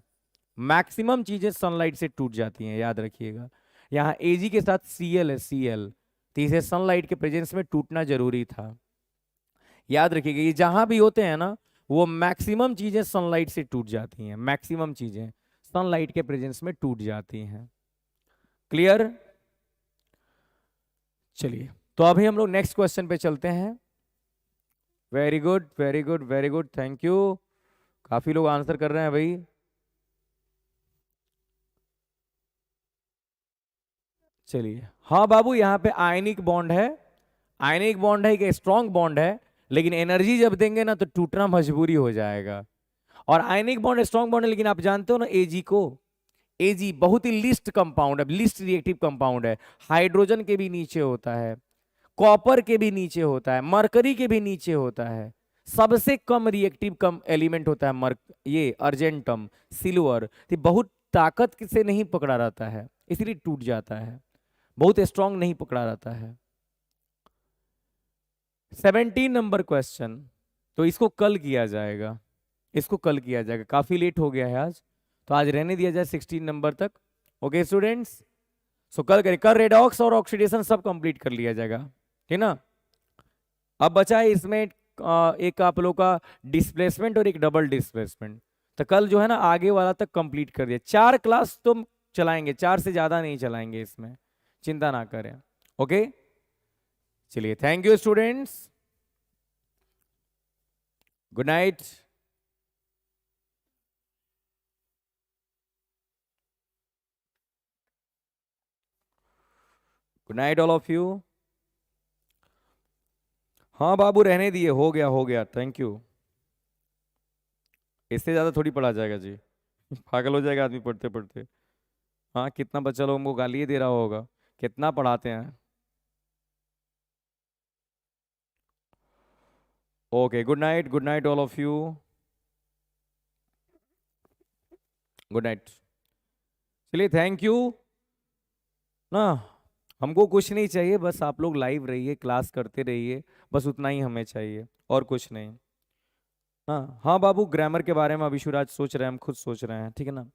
मैक्सिमम चीजें सनलाइट से टूट जाती हैं, याद रखिएगा। यहाँ Ag के साथ Cl है, Cl, तो इसे सनलाइट के प्रेजेंस में टूटना जरूरी था, याद रखिएगा। ये जहां भी होते हैं ना, वो मैक्सिमम चीजें सनलाइट से टूट जाती हैं, मैक्सिमम चीजें सनलाइट के प्रेजेंस में टूट जाती हैं। क्लियर? चलिए, तो अभी हम लोग नेक्स्ट क्वेश्चन पे चलते हैं। Very good, very good, very good, thank you. काफी लोग आंसर कर रहे हैं भाई। चलिए, हाँ बाबू, यहाँ पे आयनिक बॉन्ड है, आयनिक बॉन्ड है कि स्ट्रॉन्ग बॉन्ड है, लेकिन एनर्जी जब देंगे ना तो टूटना मजबूरी हो जाएगा। और आयनिक बॉन्ड स्ट्रॉन्ग बॉन्ड है, लेकिन आप जानते हो ना Ag को, Ag बहुत ही लिस्ट कंपाउंड है, लिस्ट रिएक्टिव कंपाउंड है, हाइड्रोजन के भी नीचे होता है, कॉपर के भी नीचे होता है, मरकरी के भी नीचे होता है, सबसे कम रिएक्टिव कम एलिमेंट होता है मर्क, ये अर्जेंटम, सिल्वर, तो बहुत ताकत से नहीं पकड़ा रहता है, इसलिए टूट जाता है, बहुत स्ट्रांग नहीं पकड़ा रहता है। 17 नंबर क्वेश्चन, तो इसको कल किया जाएगा, इसको कल किया जाएगा, काफी लेट हो गया है आज, तो आज रहने दिया जाए 16 नंबर तक। ओके स्टूडेंट्स, सो कल करें, कल रेडॉक्स और ऑक्सीडेशन सब कंप्लीट कर लिया जाएगा, ठीक ना। अब बचा है इसमें एक आप लोग का डिस्प्लेसमेंट और एक डबल डिस्प्लेसमेंट, तो कल जो है ना आगे वाला तक कंप्लीट कर दिया। 4 क्लास तो चलाएंगे, 4 से ज्यादा नहीं चलाएंगे इसमें, चिंता ना करें। ओके चलिए, thank you students, good night. Good night all of you. हाँ बाबू रहने दिए, हो गया, थैंक यू। इससे ज्यादा थोड़ी पढ़ा जाएगा जी, पागल हो जाएगा आदमी पढ़ते पढ़ते। हाँ कितना बच्चा लोग हमको गाली दे रहा होगा, कितना पढ़ाते हैं। Okay good night all of you, good night. चलिए थैंक यू ना, हमको कुछ नहीं चाहिए, बस आप लोग लाइव रहिए, क्लास करते रहिए, बस उतना ही हमें चाहिए, और कुछ नहीं। हाँ हाँ बाबू, ग्रामर के बारे में अभी शिवराज सोच रहे हैं, हम खुद सोच रहे हैं, ठीक है ना,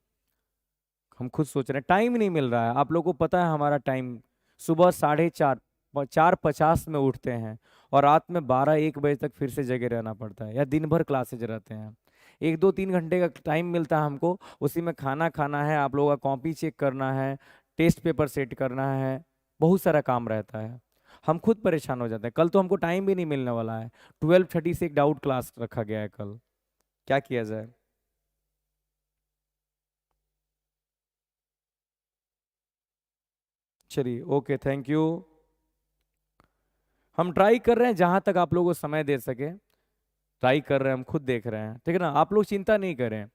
हम खुद सोच रहे हैं, टाइम नहीं मिल रहा है, आप लोगों को पता है हमारा टाइम सुबह 4:30 4:50 में उठते हैं, और रात में 12-1 बजे तक फिर से जगे रहना पड़ता है, या दिन भर क्लासेज रहते हैं। 1-2-3 घंटे का टाइम मिलता है हमको, उसी में खाना खाना है, आप लोगों का कॉपी चेक करना है, टेस्ट पेपर सेट करना है, बहुत सारा काम रहता है, हम खुद परेशान हो जाते हैं। कल तो हमको टाइम भी नहीं मिलने वाला है, 12:30 से एक डाउट क्लास रखा गया है कल, क्या किया जाए। चलिए ओके थैंक यू, हम ट्राई कर रहे हैं जहां तक आप लोगों को समय दे सके, ट्राई कर रहे हैं, हम खुद देख रहे हैं, ठीक है ना, आप लोग चिंता नहीं करें,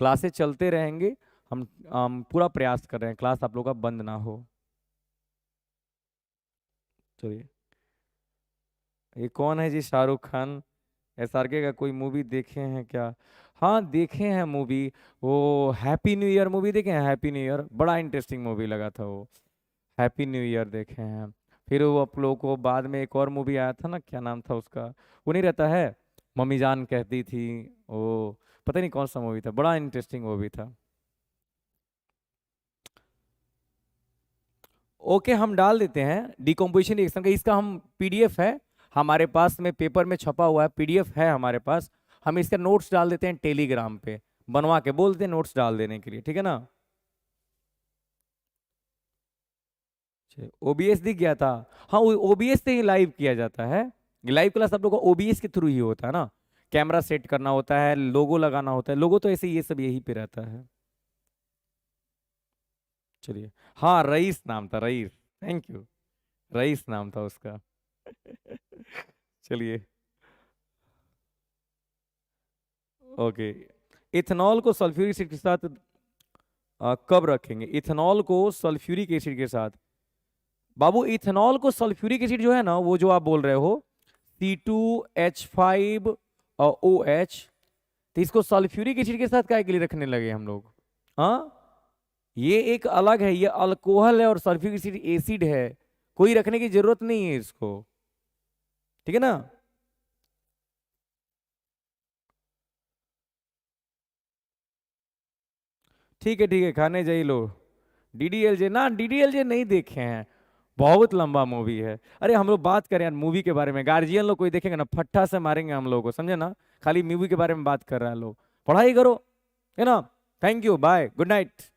क्लासेस चलते रहेंगे, हम पूरा प्रयास कर रहे हैं क्लास आप लोग का बंद ना हो। चलिए, ये कौन है जी, शाहरुख खान, SRK का कोई मूवी देखे हैं क्या? हाँ देखे हैं मूवी, वो हैप्पी न्यू ईयर मूवी देखे हैं, हैप्पी न्यू ईयर बड़ा इंटरेस्टिंग मूवी लगा था वो, हैप्पी न्यू ईयर देखे हैं। फिर वो आप लोगों को बाद में एक और मूवी आया था ना, क्या नाम था उसका, वो नहीं रहता है, मम्मी जान कहती थी, वो पता नहीं कौन सा मूवी था, बड़ा इंटरेस्टिंग मूवी था। ओके हम डाल देते हैं डिकम्पोजिशन रिएक्शन का, इसका हम PDF है हमारे पास में, पेपर में छपा हुआ है, PDF है हमारे पास, हम इसका नोट्स डाल देते हैं टेलीग्राम पे, बनवा के बोलते हैं नोट्स डाल देने के लिए, ठीक है ना। OBS दिख गया था, हाँ OBS से ही लाइव किया जाता है, लाइव क्लास आप लोग का OBS के थ्रू ही होता है ना, कैमरा सेट करना होता है, लोगो लगाना होता है, लोगो तो ऐसे ये सब यही पे रहता है। चलिए, हाँ रईस नाम था, रईस, थैंक यू, रईस नाम था उसका। चलिए ओके, इथेनॉल को सल्फ्यूरिक एसिड के साथ कब रखेंगे, इथेनॉल को सल्फ्यूरिक एसिड के साथ, बाबू इथेनॉल को सल्फ्यूरिक एसिड जो है ना, वो जो आप बोल रहे हो C2H5OH, तो इसको सल्फ्यूरिक एसिड के साथ काय के लिए रखने लगे हम लोग, हाँ ये एक अलग है, ये अल्कोहल है और सल्फ्यूरिक एसिड एसिड है, कोई रखने की जरूरत नहीं है इसको, ठीक है ना। ठीक है खाने जाइए लो, DDLJ ना, DDLJ नहीं देखे हैं, बहुत लंबा मूवी है, अरे हम लोग बात करें यार मूवी के बारे में, गार्जियन लोग कोई देखेंगे ना फट्टा से मारेंगे हम लोग को, समझे ना, खाली मूवी के बारे में बात कर रहे हैं लोग, पढ़ाई करो, है ना। Thank you, bye, good night.